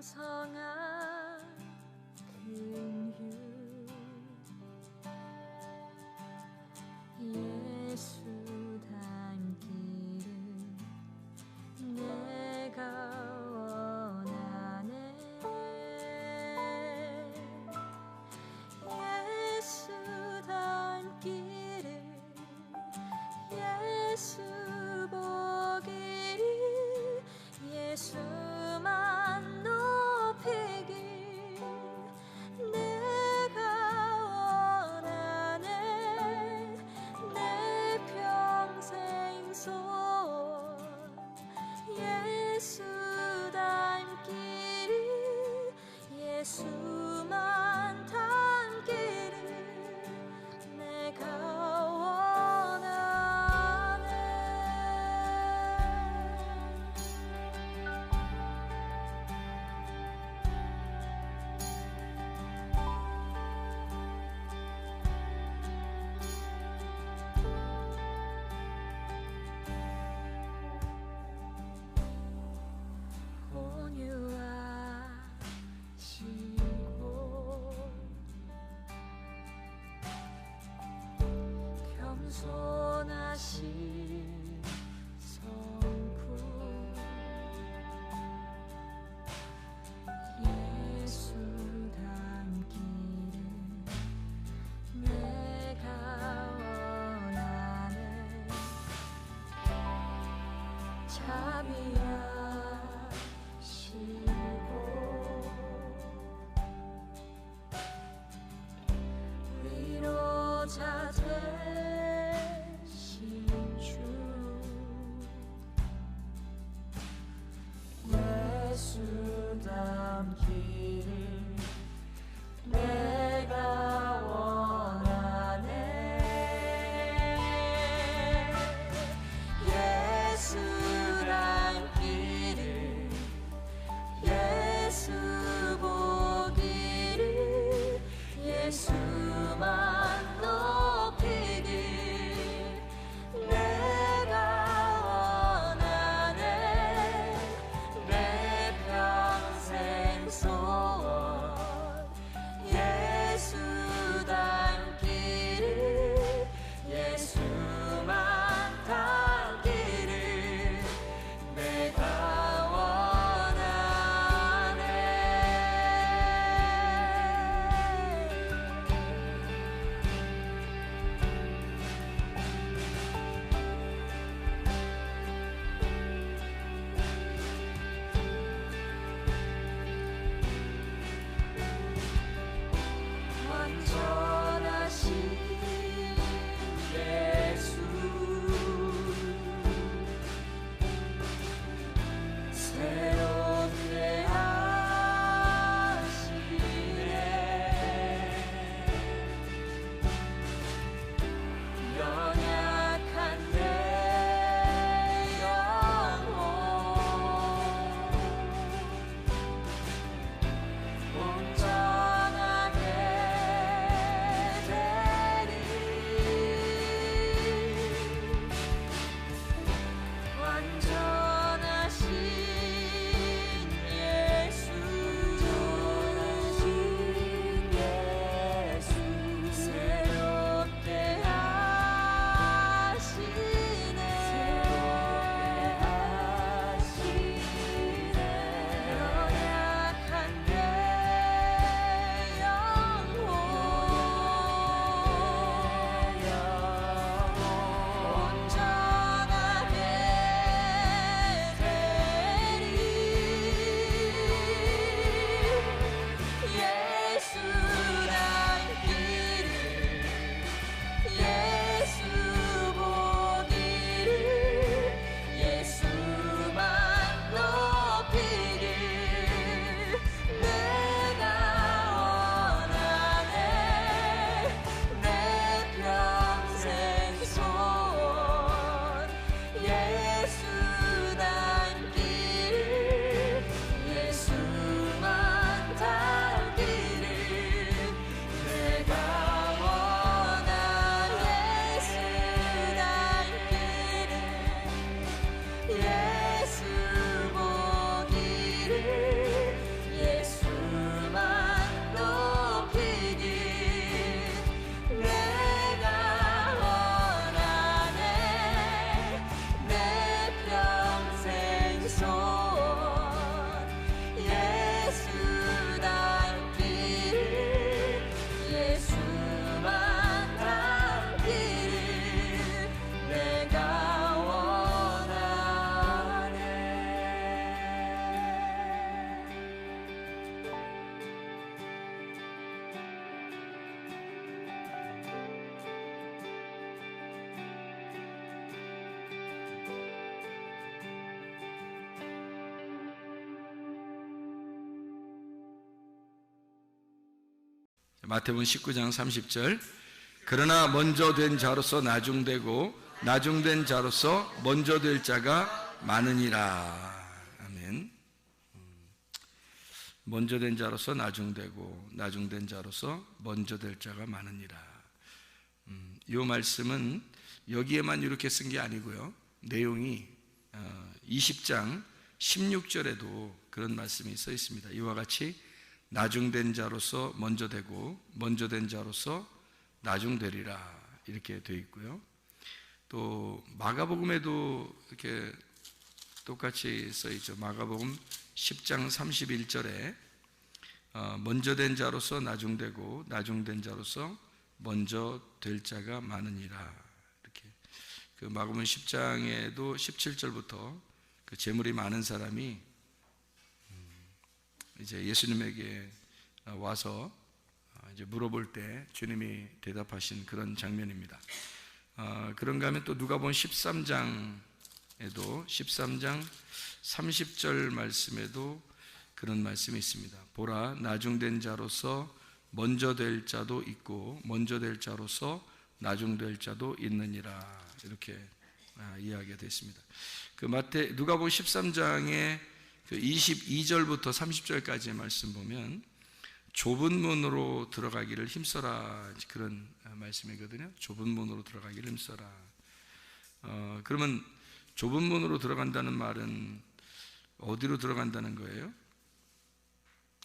풍성한 근육 예수 닮기를 내가 원하네. 예수 닮기를 예수 보기를 예수만 높이길 내가 원하네. 내 평생 소원 예수 닮기를 예수만 닮기를 내가 원하네. 온유하시고 겸손하신 성품 예수 닮기를 내가 원하네. 자비하시고 위로자 되신 주 예수 닮기를 내가 원하네. 예수 닮기를 마태복음 19장 30절. 그러나 먼저 된 자로서 나중되고 나중된 자로서 먼저 될 자가 많으니라. 아멘. 먼저 된 자로서 나중되고 나중된 자로서 먼저 될 자가 많으니라. 이 말씀은 여기에만 이렇게 쓴 게 아니고요. 내용이 20장 16절에도 그런 말씀이 써 있습니다. 이와 같이 나중된 자로서 먼저 되고 먼저 된 자로서 나중되리라 이렇게 되어 있고요. 또 마가복음에도 이렇게 똑같이 써 있죠. 마가복음 10장 31절에 먼저 된 자로서 나중되고 나중된 자로서 먼저 될 자가 많으니라. 이렇게 그 마가복음 10장에도 17절부터 그 재물이 많은 사람이 이제 예수님에게 와서 이제 물어볼 때 주님이 대답하신 그런 장면입니다. 그런가 하면 또 누가복음 13장에도 13장 30절 말씀에도 그런 말씀이 있습니다. 보라, 나중된 자로서 먼저 될 자도 있고 먼저 될 자로서 나중될 자도 있느니라. 이렇게 이야기가 되어 있습니다. 그 누가복음 13장의 그 22절부터 30절까지의 말씀 보면 좁은 문으로 들어가기를 힘써라, 그런 말씀이거든요. 좁은 문으로 들어가기를 힘써라. 그러면 좁은 문으로 들어간다는 말은 어디로 들어간다는 거예요?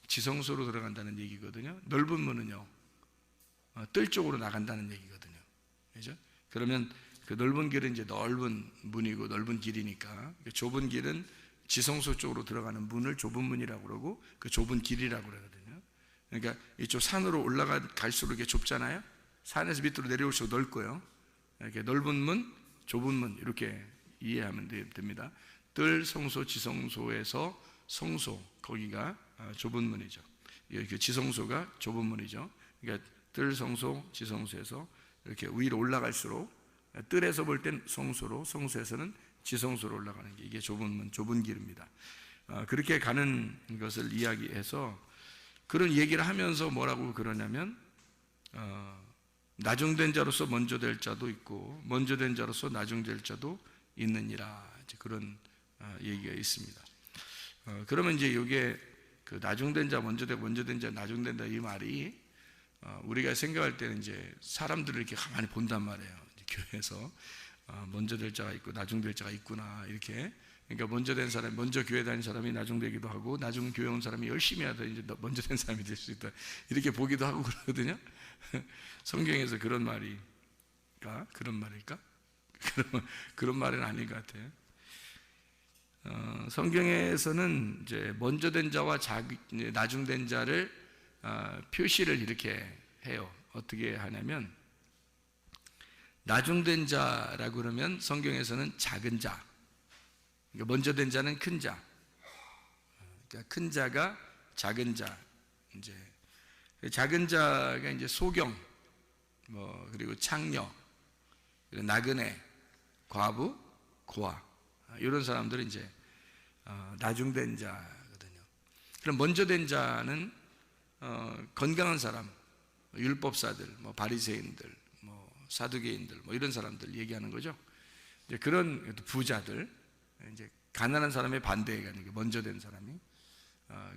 지성소로 들어간다는 얘기거든요. 넓은 문은요, 뜰 쪽으로 나간다는 얘기거든요. 그죠? 그러면 그 넓은 길은 이제 넓은 문이고 넓은 길이니까, 좁은 길은 지성소 쪽으로 들어가는 문을 좁은 문이라고 그러고 그 좁은 길이라고 그러거든요. 그러니까 이쪽 산으로 갈수록 이게 좁잖아요. 산에서 밑으로 내려올수록 넓고요. 이렇게 넓은 문, 좁은 문 이렇게 이해하면 됩니다. 뜰, 성소, 지성소에서 성소, 거기가 좁은 문이죠. 이렇게 지성소가 좁은 문이죠. 그러니까 뜰, 성소, 지성소에서 이렇게 위로 올라갈수록 뜰에서 볼 땐 성소로, 성소에서는 지성소로 올라가는 게 이게 좁은 문, 좁은 길입니다. 그렇게 가는 것을 이야기해서 그런 얘기를 하면서 뭐라고 그러냐면 나중된 자로서 먼저 될 자도 있고 먼저 된 자로서 나중될 자도 있느니라. 이제 그런 얘기가 있습니다. 그러면 이제 이게 그 나중된 자, 먼저 된 자, 나중된 자 이 말이 우리가 생각할 때는 이제 사람들을 이렇게 가만히 본단 말이에요. 교회에서 먼저 될 자가 있고 나중될 자가 있구나 이렇게. 그러니까 먼저 된 사람이, 먼저 교회 다닌 사람이 나중되기도 하고 나중 교회 온 사람이 열심히 하다 이제 먼저 된 사람이 될 수 있다 이렇게 보기도 하고 그러거든요. 성경에서 그런 말일까? 그런 말은 아닌 것 같아요. 성경에서는 이제 먼저 된 자와 나중된 자를 표시를 이렇게 해요. 어떻게 하냐면 나중된 자라고 그러면 성경에서는 작은 자, 그러니까 먼저 된 자는 큰 자, 그러니까 큰 자가 작은 자, 이제 작은 자가 이제 소경, 그리고 창녀, 그리고 나그네, 과부, 고아 이런 사람들은 이제 나중된 자거든요. 그럼 먼저 된 자는 건강한 사람, 율법사들, 바리새인들, 사두개인들, 이런 사람들 얘기하는 거죠. 이제 그런 부자들, 이제 가난한 사람의 반대가 먼저 된 사람이.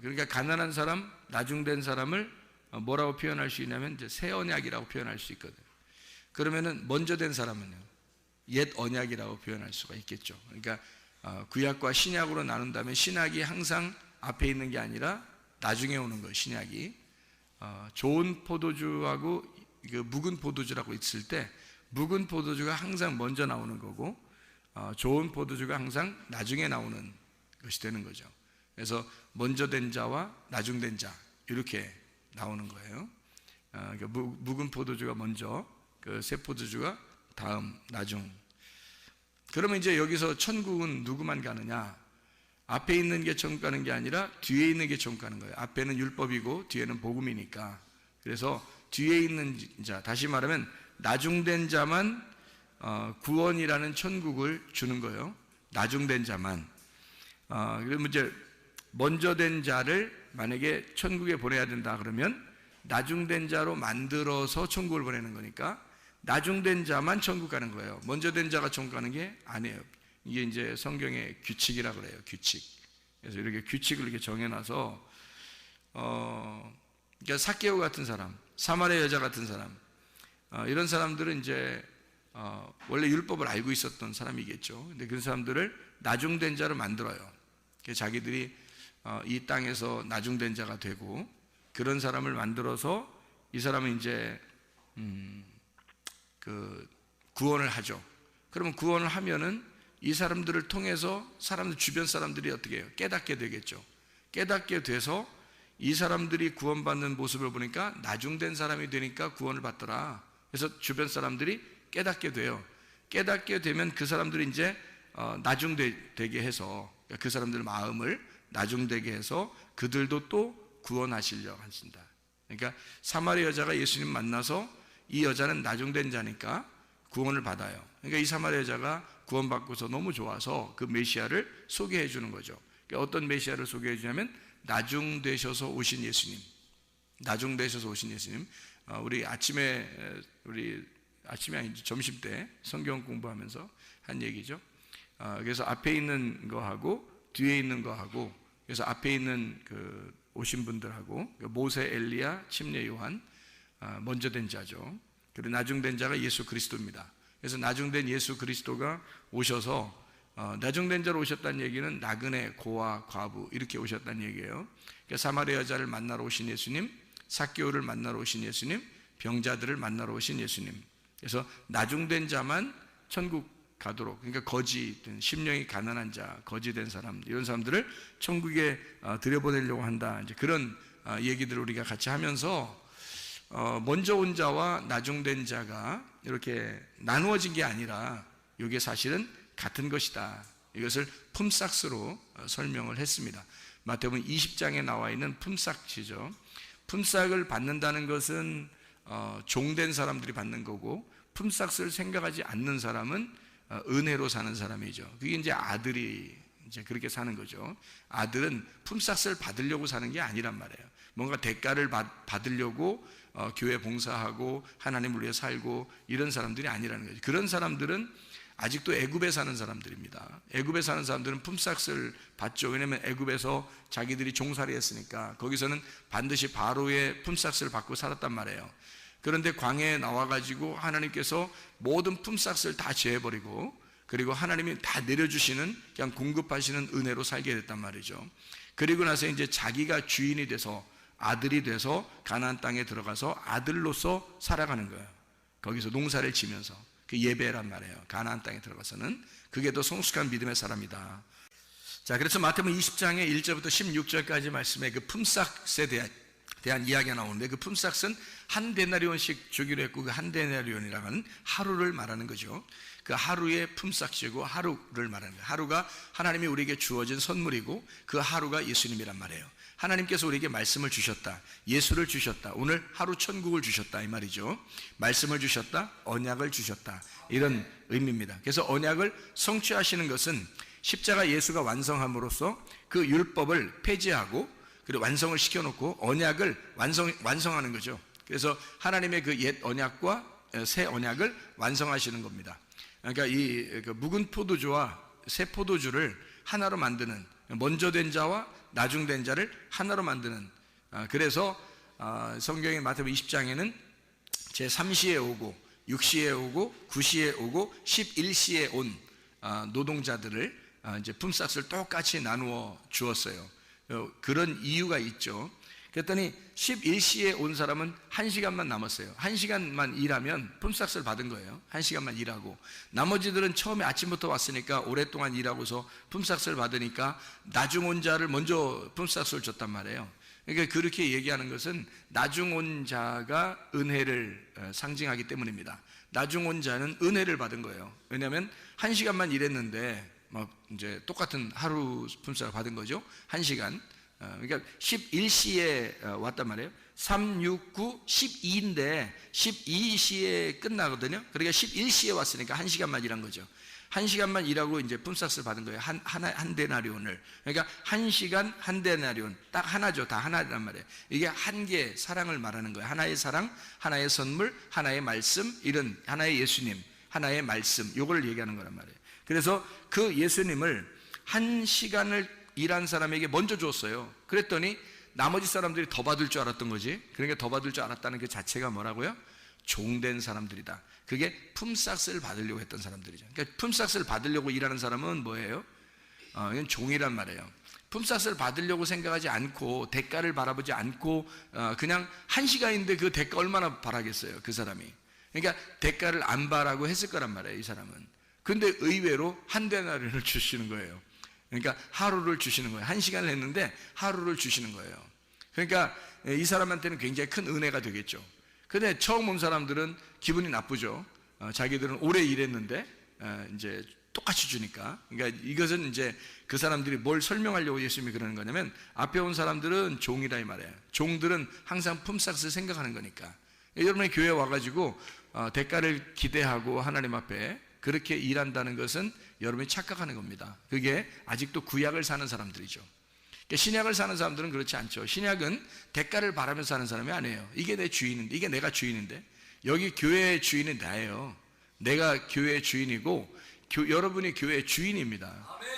그러니까 가난한 사람, 나중된 사람을 뭐라고 표현할 수 있냐면 이제 새 언약이라고 표현할 수 있거든요. 그러면은 먼저 된 사람은요, 옛 언약이라고 표현할 수가 있겠죠. 그러니까 구약과 신약으로 나눈다면 신약이 항상 앞에 있는 게 아니라 나중에 오는 거예요. 신약이 좋은 포도주하고 그 묵은 포도주라고 있을 때 묵은 포도주가 항상 먼저 나오는 거고 좋은 포도주가 항상 나중에 나오는 것이 되는 거죠. 그래서 먼저 된 자와 나중된 자 이렇게 나오는 거예요. 그러니까 묵은 포도주가 먼저, 그 새 포도주가 다음, 나중. 그러면 이제 여기서 천국은 누구만 가느냐? 앞에 있는 게 천국 가는 게 아니라 뒤에 있는 게 천국 가는 거예요. 앞에는 율법이고 뒤에는 복음이니까. 그래서 뒤에 있는 자, 다시 말하면 나중된 자만 구원이라는 천국을 주는 거예요. 나중된 자만. 그러면 이제 먼저 된 자를 만약에 천국에 보내야 된다 그러면 나중된 자로 만들어서 천국을 보내는 거니까 나중된 자만 천국 가는 거예요. 먼저 된 자가 천국 가는 게 아니에요. 이게 이제 성경의 규칙이라고 그래요. 규칙. 그래서 이렇게 규칙을 이렇게 정해놔서 그러니까 삭개오 같은 사람, 사마리아 여자 같은 사람, 이런 사람들은 이제 원래 율법을 알고 있었던 사람이겠죠. 근데 그 사람들을 나중된 자로 만들어요. 자기들이 이 땅에서 나중된 자가 되고 그런 사람을 만들어서 이 사람은 이제 그 구원을 하죠. 그러면 구원을 하면은 이 사람들을 통해서 사람들 주변 사람들이 어떻게 해요? 깨닫게 되겠죠. 깨닫게 돼서 이 사람들이 구원받는 모습을 보니까 나중된 사람이 되니까 구원을 받더라. 그래서 주변 사람들이 깨닫게 돼요. 깨닫게 되면 그 사람들이 이제 나중되게 해서 그 사람들 마음을 나중되게 해서 그들도 또 구원하시려고 하신다. 그러니까 사마리아 여자가 예수님 만나서 이 여자는 나중된 자니까 구원을 받아요. 그러니까 이 사마리아 여자가 구원받고서 너무 좋아서 그 메시아를 소개해 주는 거죠. 그러니까 어떤 메시아를 소개해 주냐면 나중되셔서 오신 예수님. 나중되셔서 오신 예수님. 우리 아침에 아니죠. 점심 때 성경 공부하면서 한 얘기죠. 그래서 앞에 있는 거하고 뒤에 있는 거하고, 그래서 앞에 있는 그 오신 분들하고 모세, 엘리야, 침례 요한, 먼저 된 자죠. 그리고 나중된 자가 예수 그리스도입니다. 그래서 나중된 예수 그리스도가 오셔서 나중된 자로 오셨다는 얘기는 나그네, 고아, 과부 이렇게 오셨다는 얘기예요. 그러니까 사마리아 여자를 만나러 오신 예수님, 삭개오를 만나러 오신 예수님, 병자들을 만나러 오신 예수님. 그래서 나중된 자만 천국 가도록, 그러니까 거지된 심령이 가난한 자, 거지된 사람, 이런 사람들을 천국에 들여보내려고 한다. 이제 그런 얘기들을 우리가 같이 하면서 먼저 온 자와 나중된 자가 이렇게 나누어진 게 아니라 이게 사실은 같은 것이다. 이것을 품삯으로 설명을 했습니다. 마태복음 20장에 나와 있는 품삯이죠. 품삯을 받는다는 것은 종된 사람들이 받는 거고, 품삯을 생각하지 않는 사람은 은혜로 사는 사람이죠. 그게 이제 아들이 이제 그렇게 사는 거죠. 아들은 품삯을 받으려고 사는 게 아니란 말이에요. 뭔가 대가를 받으려고 교회 봉사하고 하나님을 위해 살고 이런 사람들이 아니라는 거죠. 그런 사람들은 아직도 애굽에 사는 사람들입니다. 애굽에 사는 사람들은 품삯을 받죠. 왜냐하면 애굽에서 자기들이 종살이 했으니까 거기서는 반드시 바로의 품삯을 받고 살았단 말이에요. 그런데 광야에 나와가지고 하나님께서 모든 품삯을 다 제해버리고, 그리고 하나님이 다 내려주시는, 그냥 공급하시는 은혜로 살게 됐단 말이죠. 그리고 나서 이제 자기가 주인이 돼서, 아들이 돼서 가나안 땅에 들어가서 아들로서 살아가는 거예요. 거기서 농사를 지면서. 그 예배란 말이에요. 가나안 땅에 들어가서는. 그게 더 성숙한 믿음의 사람이다. 자, 그래서 마태복음 20장의 1절부터 16절까지 말씀에 그 품삯에 대한 이야기가 나오는데, 그 품삯은 한 데나리온씩 주기로 했고, 그 한 데나리온이라고 하는 하루를 말하는 거죠. 그 하루의 품삯이고 하루를 말하는 거예요. 하루가 하나님이 우리에게 주어진 선물이고, 그 하루가 예수님이란 말이에요. 하나님께서 우리에게 말씀을 주셨다, 예수를 주셨다, 오늘 하루 천국을 주셨다, 이 말이죠. 말씀을 주셨다, 언약을 주셨다, 이런 의미입니다. 그래서 언약을 성취하시는 것은 십자가 예수가 완성함으로써 그 율법을 폐지하고 그리고 완성을 시켜놓고 언약을 완성하는 거죠. 그래서 하나님의 그 옛 언약과 새 언약을 완성하시는 겁니다. 그러니까 이 묵은 포도주와 새 포도주를 하나로 만드는, 먼저 된 자와 나중된 자를 하나로 만드는, 그래서 성경의 마태복음 20장에는 제3시에 오고 6시에 오고 9시에 오고 11시에 온 노동자들을 이제 품삯을 똑같이 나누어 주었어요. 그런 이유가 있죠. 그랬더니 11시에 온 사람은 1시간만 남았어요. 1시간만 일하면 품삯을 받은 거예요. 1시간만 일하고, 나머지들은 처음에 아침부터 왔으니까 오랫동안 일하고서 품삯을 받으니까 나중 온 자를 먼저 품삯을 줬단 말이에요. 그러니까 그렇게 얘기하는 것은 나중 온 자가 은혜를 상징하기 때문입니다. 나중 온 자는 은혜를 받은 거예요. 왜냐하면 1시간만 일했는데 막 이제 똑같은 하루 품삯을 받은 거죠. 1시간. 그러니까 11시에 왔단 말이에요. 3, 6, 9, 12인데 12시에 끝나거든요. 그러니까 11시에 왔으니까 1시간만 일한 거죠. 한 시간만 일하고 이제 품삯을 받은 거예요. 한 데나리온을. 그러니까 한 시간 한 데나리온. 딱 하나죠. 다 하나란 말이에요. 이게 한 개의 사랑을 말하는 거예요. 하나의 사랑, 하나의 선물, 하나의 말씀, 이런 하나의 예수님, 하나의 말씀, 요걸 얘기하는 거란 말이에요. 그래서 그 예수님을 한 시간을 일한 사람에게 먼저 줬어요. 그랬더니 나머지 사람들이 더 받을 줄 알았던 거지. 그러니까 더 받을 줄 알았다는 그 자체가 뭐라고요? 종된 사람들이다. 그게 품삯을 받으려고 했던 사람들이죠. 그러니까 품삯을 받으려고 일하는 사람은 뭐예요? 이건 종이란 말이에요. 품삯을 받으려고 생각하지 않고 대가를 바라보지 않고 그냥 한 시간인데 그 대가 얼마나 바라겠어요, 그 사람이. 그러니까 대가를 안 바라고 했을 거란 말이에요, 이 사람은. 근데 의외로 한 데나리온을 주시는 거예요. 그러니까 하루를 주시는 거예요. 한 시간을 했는데 하루를 주시는 거예요. 그러니까 이 사람한테는 굉장히 큰 은혜가 되겠죠. 근데 처음 온 사람들은 기분이 나쁘죠. 자기들은 오래 일했는데 이제 똑같이 주니까. 그러니까 이것은 이제 그 사람들이 뭘 설명하려고 예수님이 그러는 거냐면, 앞에 온 사람들은 종이다 이 말이에요. 종들은 항상 품삯을 생각하는 거니까. 여러분이 교회에 와가지고 대가를 기대하고 하나님 앞에 그렇게 일한다는 것은 여러분이 착각하는 겁니다. 그게 아직도 구약을 사는 사람들이죠. 신약을 사는 사람들은 그렇지 않죠. 신약은 대가를 바라면서 사는 사람이 아니에요. 이게 내 주인인데, 이게 내가 주인인데, 여기 교회의 주인은 나예요. 내가 교회의 주인이고 여러분이 교회의 주인입니다.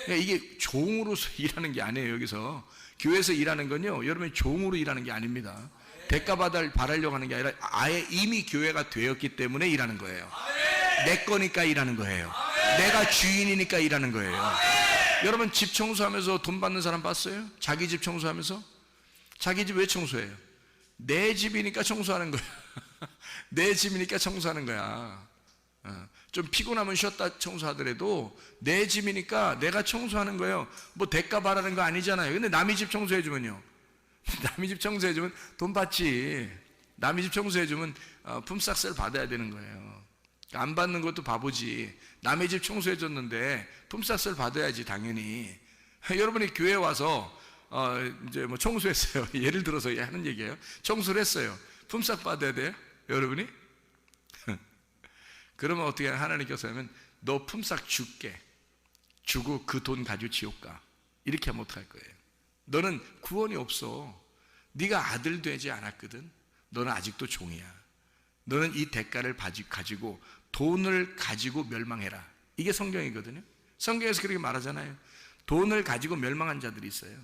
그러니까 이게 종으로서 일하는 게 아니에요. 여기서 교회에서 일하는 건요, 여러분이 종으로 일하는 게 아닙니다. 대가 바라려고 하는 게 아니라 아예 이미 교회가 되었기 때문에 일하는 거예요. 내 거니까 일하는 거예요. 내가 주인이니까 일하는 거예요. 여러분 집 청소하면서 돈 받는 사람 봤어요? 자기 집 청소하면서? 자기 집 왜 청소해요? 내 집이니까 청소하는 거야. 내 집이니까 청소하는 거야. 좀 피곤하면 쉬었다 청소하더라도 내 집이니까 내가 청소하는 거예요. 뭐 대가 바라는 거 아니잖아요. 근데 남의 집 청소해주면요, 남의 집 청소해주면 돈 받지. 남의 집 청소해주면 품삯을 받아야 되는 거예요. 안 받는 것도 바보지. 남의 집 청소해줬는데 품삯을 받아야지 당연히. 여러분이 교회 와서 이제 뭐 청소했어요. 예를 들어서 하는 얘기예요. 청소를 했어요. 품삯 받아야 돼요? 여러분이? 그러면 어떻게 하나님께서 하면, 너 품삯 줄게. 주고 그 돈 가지고 지옥 가. 이렇게 하면 어떡할 거예요? 너는 구원이 없어. 네가 아들 되지 않았거든. 너는 아직도 종이야. 너는 이 대가를 가지고 돈을 가지고 멸망해라. 이게 성경이거든요. 성경에서 그렇게 말하잖아요. 돈을 가지고 멸망한 자들이 있어요.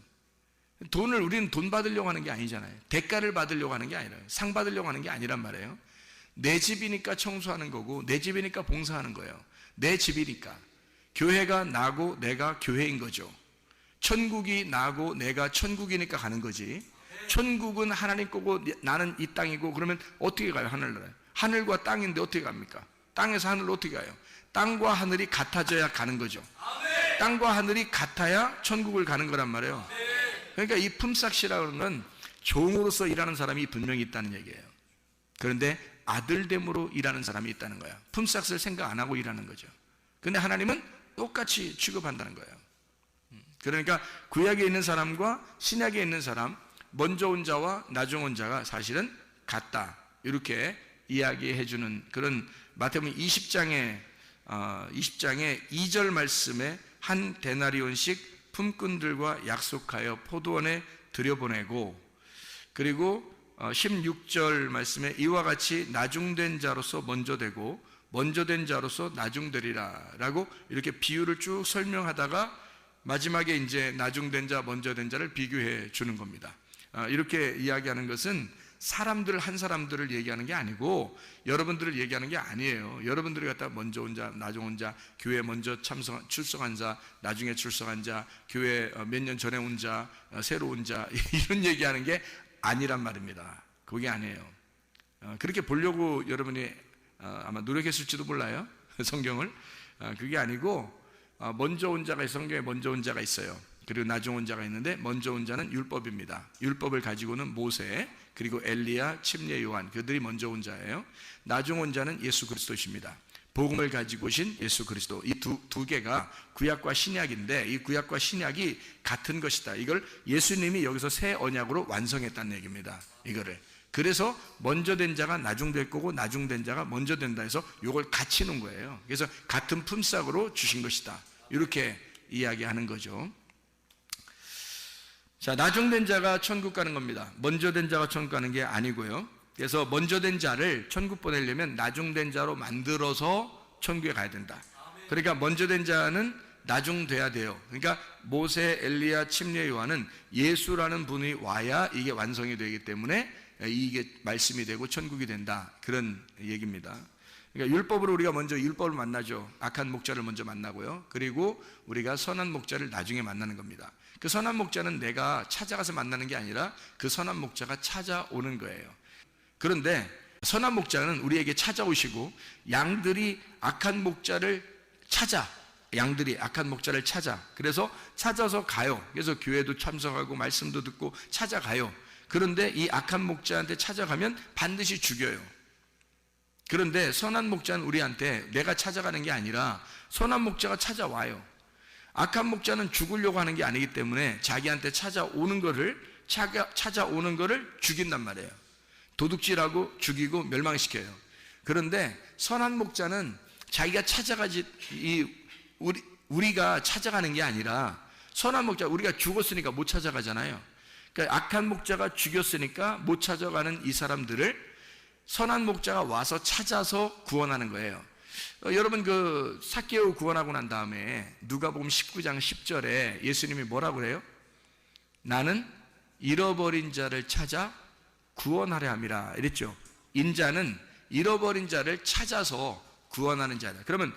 우리는 돈 받으려고 하는 게 아니잖아요. 대가를 받으려고 하는 게 아니라, 상 받으려고 하는 게 아니란 말이에요. 내 집이니까 청소하는 거고, 내 집이니까 봉사하는 거예요. 내 집이니까. 교회가 나고 내가 교회인 거죠. 천국이 나고 내가 천국이니까 가는 거지. 천국은 하나님 거고 나는 이 땅이고, 그러면 어떻게 가요? 하늘나라에. 하늘과 땅인데 어떻게 갑니까? 땅에서 하늘로 어떻게 가요? 땅과 하늘이 같아져야 가는 거죠. 땅과 하늘이 같아야 천국을 가는 거란 말이에요. 그러니까 이 품삯이라는 건 종으로서 일하는 사람이 분명히 있다는 얘기예요. 그런데 아들됨으로 일하는 사람이 있다는 거야. 품삯을 생각 안 하고 일하는 거죠. 근데 하나님은 똑같이 취급한다는 거예요. 그러니까 구약에 있는 사람과 신약에 있는 사람, 먼저 온 자와 나중 온 자가 사실은 같다, 이렇게 이야기해 주는 그런 마태복음 20장의 2절 말씀에 한 데나리온씩 품꾼들과 약속하여 포도원에 들여보내고, 그리고 16절 말씀에 이와 같이 나중된 자로서 먼저 되고 먼저 된 자로서 나중되리라 라고 이렇게 비유를 쭉 설명하다가 마지막에 이제 나중된 자, 먼저 된 자를 비교해 주는 겁니다. 이렇게 이야기하는 것은 사람들 한 사람들을 얘기하는 게 아니고 여러분들을 얘기하는 게 아니에요. 여러분들이 갖다 먼저 온 자, 나중 온 자, 교회 먼저 출석한 자, 나중에 출석한 자, 교회 몇 년 전에 온 자, 새로 온 자, 이런 얘기하는 게 아니란 말입니다. 그게 아니에요. 그렇게 보려고 여러분이 아마 노력했을지도 몰라요. 성경을. 그게 아니고 먼저 온 자가 성경에 먼저 온 자가 있어요. 그리고 나중 온 자가 있는데 먼저 온 자는 율법입니다. 율법을 가지고는 모세, 그리고 엘리야, 침례 요한, 그들이 먼저 온 자예요. 나중 온 자는 예수 그리스도십니다. 복음을 가지고 오신 예수 그리스도. 이 두 개가 구약과 신약인데 이 구약과 신약이 같은 것이다. 이걸 예수님이 여기서 새 언약으로 완성했다는 얘기입니다. 이거를. 그래서 먼저 된 자가 나중 될 거고 나중 된 자가 먼저 된다 해서 이걸 같이 놓은 거예요. 그래서 같은 품삯으로 주신 것이다, 이렇게 이야기하는 거죠. 자, 나중 된 자가 천국 가는 겁니다. 먼저 된 자가 천국 가는 게 아니고요. 그래서 먼저 된 자를 천국 보내려면 나중 된 자로 만들어서 천국에 가야 된다. 그러니까 먼저 된 자는 나중 돼야 돼요. 그러니까 모세, 엘리야, 침례, 요한은 예수라는 분이 와야 이게 완성이 되기 때문에 이게 말씀이 되고 천국이 된다, 그런 얘기입니다. 그러니까 율법으로 우리가 먼저 율법을 만나죠. 악한 목자를 먼저 만나고요. 그리고 우리가 선한 목자를 나중에 만나는 겁니다. 그 선한 목자는 내가 찾아가서 만나는 게 아니라 그 선한 목자가 찾아오는 거예요. 그런데 선한 목자는 우리에게 찾아오시고 양들이 악한 목자를 찾아, 양들이 악한 목자를 찾아, 그래서 찾아서 가요. 그래서 교회도 참석하고 말씀도 듣고 찾아가요. 그런데 이 악한 목자한테 찾아가면 반드시 죽여요. 그런데 선한 목자는 우리한테 내가 찾아가는 게 아니라 선한 목자가 찾아와요. 악한 목자는 죽으려고 하는 게 아니기 때문에 자기한테 찾아오는 거를 죽인단 말이에요. 도둑질하고 죽이고 멸망시켜요. 그런데 선한 목자는 자기가 찾아가지, 우리가 찾아가는 게 아니라 선한 목자, 우리가 죽었으니까 못 찾아가잖아요. 그러니까 악한 목자가 죽였으니까 못 찾아가는 이 사람들을 선한 목자가 와서 찾아서 구원하는 거예요. 여러분, 그 삭개오 구원하고 난 다음에 누가복음 19장 10절에 예수님이 뭐라고 그래요? 나는 잃어버린 자를 찾아 구원하려 함이라 이랬죠. 인자는 잃어버린 자를 찾아서 구원하는 자다. 그러면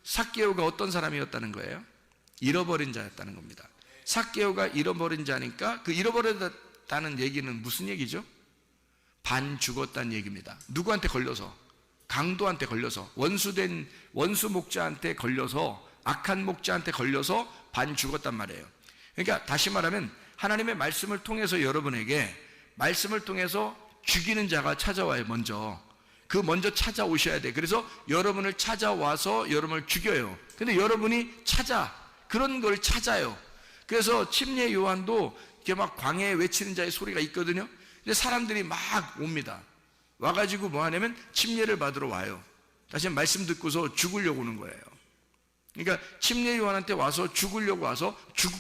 삭개오가 어떤 사람이었다는 거예요? 잃어버린 자였다는 겁니다. 삭개오가 잃어버린 자니까 그 잃어버렸다는 얘기는 무슨 얘기죠? 반 죽었다는 얘기입니다. 누구한테 걸려서? 강도한테 걸려서, 원수 목자한테 걸려서, 악한 목자한테 걸려서 반 죽었단 말이에요. 그러니까 다시 말하면 하나님의 말씀을 통해서 여러분에게 말씀을 통해서 죽이는 자가 찾아와요. 먼저 찾아오셔야 돼. 그래서 여러분을 찾아와서 여러분을 죽여요. 근데 여러분이 그런 걸 찾아요. 그래서 침례 요한도 이렇게 막 광야에 외치는 자의 소리가 있거든요. 근데 사람들이 막 옵니다. 와가지고 뭐 하냐면 침례를 받으러 와요. 다시 말씀 듣고서 죽으려고 오는 거예요. 그러니까 침례 요한한테 와서 죽으려고 와서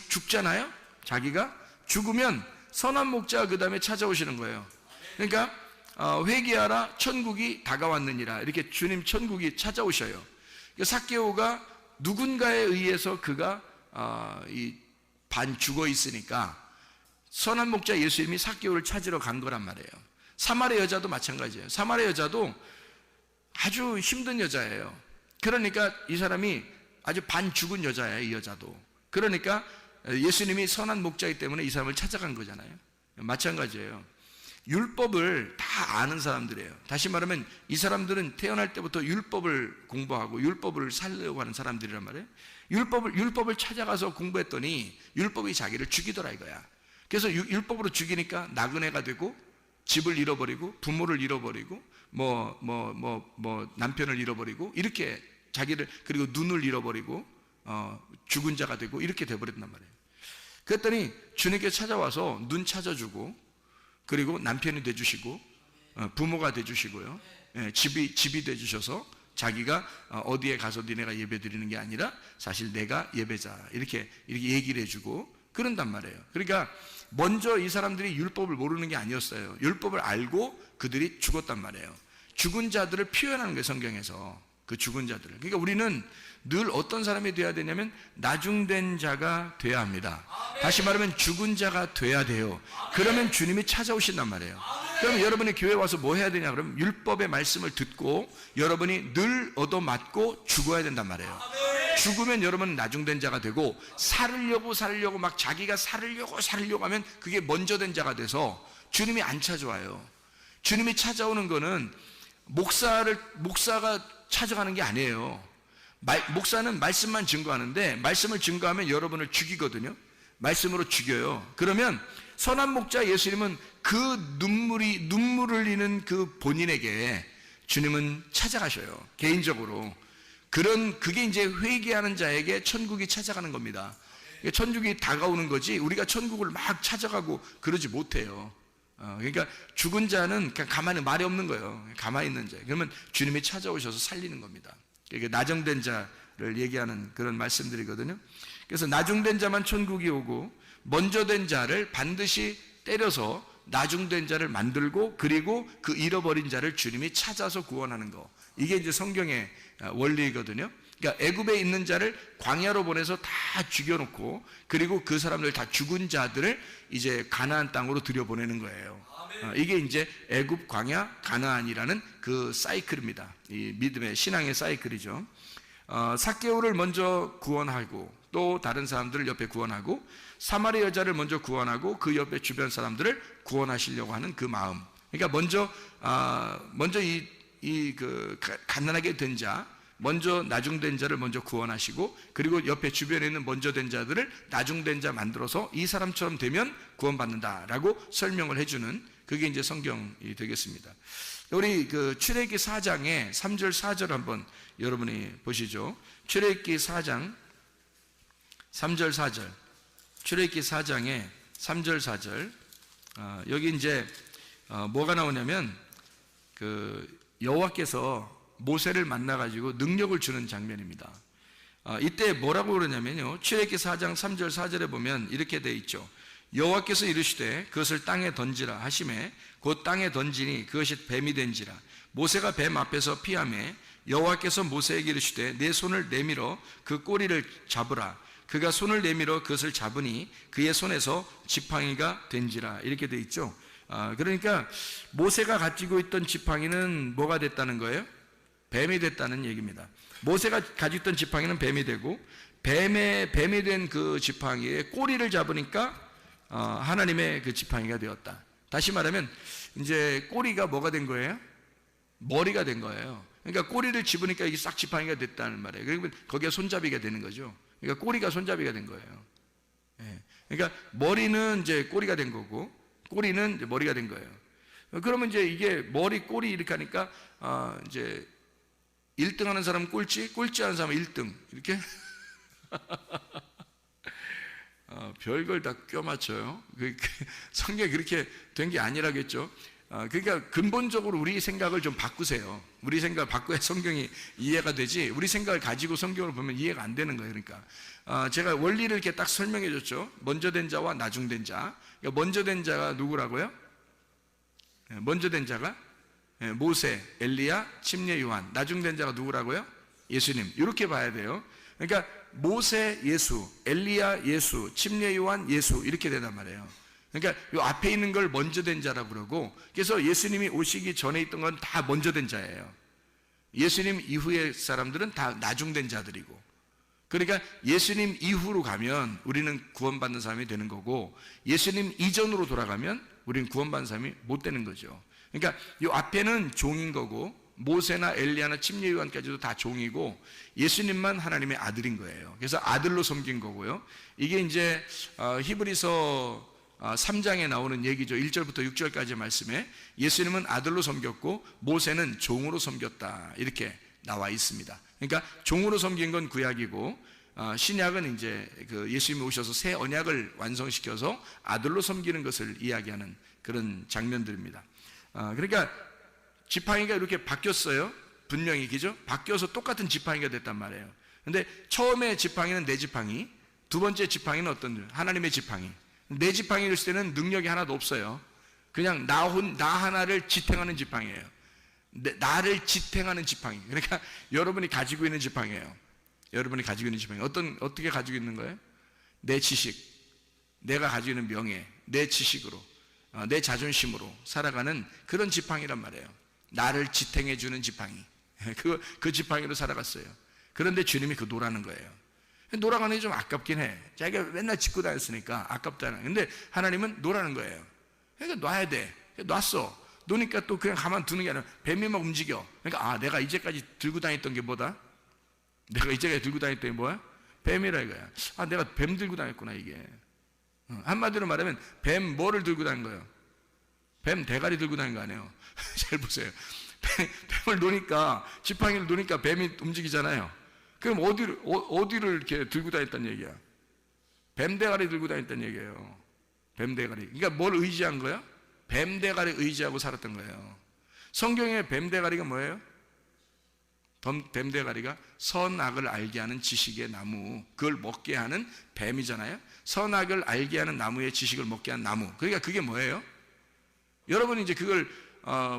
죽잖아요. 자기가 죽으면 선한 목자가 그 다음에 찾아오시는 거예요. 그러니까 회개하라, 천국이 다가왔느니라, 이렇게 주님 천국이 찾아오셔요. 삭개오가 누군가에 의해서 그가 반 죽어 있으니까 선한 목자 예수님이 삭개오를 찾으러 간 거란 말이에요. 사마리아 여자도 마찬가지예요. 사마리아 여자도 아주 힘든 여자예요. 그러니까 이 사람이 아주 반 죽은 여자예요. 이 여자도. 그러니까 예수님이 선한 목자이기 때문에 이 사람을 찾아간 거잖아요. 마찬가지예요. 율법을 다 아는 사람들이에요. 다시 말하면 이 사람들은 태어날 때부터 율법을 공부하고 율법을 살려고 하는 사람들이란 말이에요. 율법을 찾아가서 공부했더니 율법이 자기를 죽이더라 이거야. 그래서 율법으로 죽이니까 나그네가 되고 집을 잃어버리고 부모를 잃어버리고 남편을 잃어버리고 이렇게 자기를, 그리고 눈을 잃어버리고 죽은 자가 되고 이렇게 돼버렸단 말이에요. 그랬더니 주님께 찾아와서 눈 찾아주고, 그리고 남편이 돼주시고 부모가 돼주시고요, 집이 돼주셔서 자기가 어디에 가서 니네가 예배 드리는 게 아니라 사실 내가 예배자, 이렇게 얘기를 해주고 그런단 말이에요. 그러니까 먼저 이 사람들이 율법을 모르는 게 아니었어요. 율법을 알고 그들이 죽었단 말이에요. 죽은 자들을 표현하는 거예요, 성경에서. 그 죽은 자들을. 그러니까 우리는 늘 어떤 사람이 돼야 되냐면 나중된 자가 돼야 합니다. 다시 말하면 죽은 자가 돼야 돼요. 그러면 주님이 찾아오신단 말이에요. 그러면 여러분이 교회 와서 뭐 해야 되냐? 그러면 율법의 말씀을 듣고 여러분이 늘 얻어맞고 죽어야 된단 말이에요. 죽으면 여러분은 나중된 자가 되고, 살으려고 막 자기가 살으려고 하면 그게 먼저 된 자가 돼서 주님이 안 찾아와요. 주님이 찾아오는 거는 목사가 찾아가는 게 아니에요. 목사는 말씀만 증거하는데, 말씀을 증거하면 여러분을 죽이거든요. 말씀으로 죽여요. 그러면 선한 목자 예수님은 그 눈물을 흘리는 그 본인에게 주님은 찾아가셔요. 개인적으로. 그게 이제 회개하는 자에게 천국이 찾아가는 겁니다. 천국이 다가오는 거지 우리가 천국을 막 찾아가고 그러지 못해요. 그러니까 죽은 자는 그냥 가만히 말이 없는 거예요. 가만히 있는 자. 그러면 주님이 찾아오셔서 살리는 겁니다. 이게 나중된 자를 얘기하는 그런 말씀들이거든요. 그래서 나중된 자만 천국이 오고 먼저 된 자를 반드시 때려서 나중된 자를 만들고 그리고 그 잃어버린 자를 주님이 찾아서 구원하는 거. 이게 이제 성경의 원리거든요. 그러니까 애굽에 있는 자를 광야로 보내서 다 죽여놓고 그리고 그 사람들 다 죽은 자들을 이제 가나안 땅으로 들여보내는 거예요. 이게 이제 애굽, 광야, 가나안이라는 그 사이클입니다. 이 믿음의 신앙의 사이클이죠. 삭개오를 먼저 구원하고 또 다른 사람들을 옆에 구원하고 사마리 여자를 먼저 구원하고 그 옆에 주변 사람들을 구원하시려고 하는 그 마음. 그러니까 먼저 그 가난하게 된 자, 먼저 나중된 자를 먼저 구원하시고 그리고 옆에 주변에 있는 먼저 된 자들을 나중된 자 만들어서 이 사람처럼 되면 구원받는다라고 설명을 해주는 그게 이제 성경이 되겠습니다. 우리 그 출애굽기 4장의 3절 4절 한번 여러분이 보시죠. 출애굽기 4장 3절 4절. 출애굽기 4장의 3절 4절. 여기 이제 뭐가 나오냐면 그 여호와께서 모세를 만나가지고 능력을 주는 장면입니다. 이때 뭐라고 그러냐면요. 출애굽기 4장 3절 4절에 보면 이렇게 돼 있죠. 여호와께서 이르시되 그것을 땅에 던지라 하시매 곧 땅에 던지니 그것이 뱀이 된지라. 모세가 뱀 앞에서 피하매 여호와께서 모세에게 이르시되 내 손을 내밀어 그 꼬리를 잡으라. 그가 손을 내밀어 그것을 잡으니 그의 손에서 지팡이가 된지라. 이렇게 돼 있죠. 그러니까 모세가 가지고 있던 지팡이는 뭐가 됐다는 거예요? 뱀이 됐다는 얘기입니다. 모세가 가지고 있던 지팡이는 뱀이 되고 뱀이 된 그 지팡이의 꼬리를 잡으니까 하나님의 그 지팡이가 되었다. 다시 말하면 이제 꼬리가 뭐가 된 거예요? 머리가 된 거예요. 그러니까 꼬리를 집으니까 이게 싹 지팡이가 됐다는 말이에요. 그러면 거기에 손잡이가 되는 거죠. 그러니까 꼬리가 손잡이가 된 거예요. 그러니까 머리는 이제 꼬리가 된 거고 꼬리는 이제 머리가 된 거예요. 그러면 이제 이게 머리, 꼬리 이렇게 하니까 이제 1등 하는 사람은 꼴찌 하는 사람은 1등 이렇게 별걸 다 껴맞춰요. 성경이 그렇게 된 게 아니라겠죠. 그러니까 근본적으로 우리 생각을 좀 바꾸세요. 우리 생각을 바꿔야 성경이 이해가 되지 우리 생각을 가지고 성경을 보면 이해가 안 되는 거예요. 그러니까 제가 원리를 이렇게 딱 설명해 줬죠. 먼저 된 자와 나중된 자. 그러니까 먼저 된 자가 누구라고요? 먼저 된 자가 모세, 엘리야, 침례 요한. 나중된 자가 누구라고요? 예수님. 이렇게 봐야 돼요. 그러니까 모세 예수, 엘리야 예수, 침례 요한 예수 이렇게 된단 말이에요. 그러니까 이 앞에 있는 걸 먼저 된 자라고 그러고 그래서 예수님이 오시기 전에 있던 건 다 먼저 된 자예요. 예수님 이후의 사람들은 다 나중된 자들이고 그러니까 예수님 이후로 가면 우리는 구원받는 사람이 되는 거고 예수님 이전으로 돌아가면 우리는 구원받는 사람이 못 되는 거죠. 그러니까 이 앞에는 종인 거고 모세나 엘리야나 침례 요한까지도 다 종이고 예수님만 하나님의 아들인 거예요. 그래서 아들로 섬긴 거고요. 이게 이제 히브리서 3장에 나오는 얘기죠. 1절부터 6절까지의 말씀에 예수님은 아들로 섬겼고 모세는 종으로 섬겼다 이렇게 나와 있습니다. 그러니까 종으로 섬긴 건 구약이고 신약은 이제 그 예수님이 오셔서 새 언약을 완성시켜서 아들로 섬기는 것을 이야기하는 그런 장면들입니다. 그러니까 지팡이가 이렇게 바뀌었어요. 분명히 그죠? 바뀌어서 똑같은 지팡이가 됐단 말이에요. 근데 처음에 지팡이는 내 지팡이, 두 번째 지팡이는 어떤 하나님의 지팡이. 내 지팡이를 쓸 때는 능력이 하나도 없어요. 그냥 나 하나를 지탱하는 지팡이에요. 나를 지탱하는 지팡이. 그러니까 여러분이 가지고 있는 지팡이에요. 여러분이 가지고 있는 지팡이. 어떻게 가지고 있는 거예요? 내 지식, 내가 가지고 있는 명예, 내 지식으로, 내 자존심으로 살아가는 그런 지팡이란 말이에요. 나를 지탱해주는 지팡이. 그 지팡이로 살아갔어요. 그런데 주님이 그 놓라는 거예요. 놓아가는 게 좀 아깝긴 해. 자기가 맨날 짚고 다녔으니까 아깝다는. 근데 하나님은 놓라는 거예요. 그러니까 놔야 돼. 놨어. 놓으니까 또 그냥 가만 두는 게 아니라 뱀이 막 움직여. 그러니까 내가 이제까지 들고 다녔던 게 뭐다? 내가 이제까지 들고 다녔던 게 뭐야? 뱀이라 이거야. 내가 뱀 들고 다녔구나 이게. 한마디로 말하면 뱀 뭐를 들고 다닌 거예요? 뱀 대가리 들고 다닌 거 아니에요. 잘 보세요. 뱀을 놓으니까 지팡이를 놓으니까 뱀이 움직이잖아요. 그럼 어디를 이렇게 들고 다녔다는 얘기야? 뱀 대가리 들고 다녔다는 얘기예요. 뱀 대가리. 그러니까 뭘 의지한 거야? 뱀 대가리 의지하고 살았던 거예요. 성경의 뱀 대가리가 뭐예요? 뱀 대가리가 선악을 알게 하는 지식의 나무, 그걸 먹게 하는 뱀이잖아요. 선악을 알게 하는 나무의 지식을 먹게 하는 나무. 그러니까 그게 뭐예요? 여러분이 이제 그걸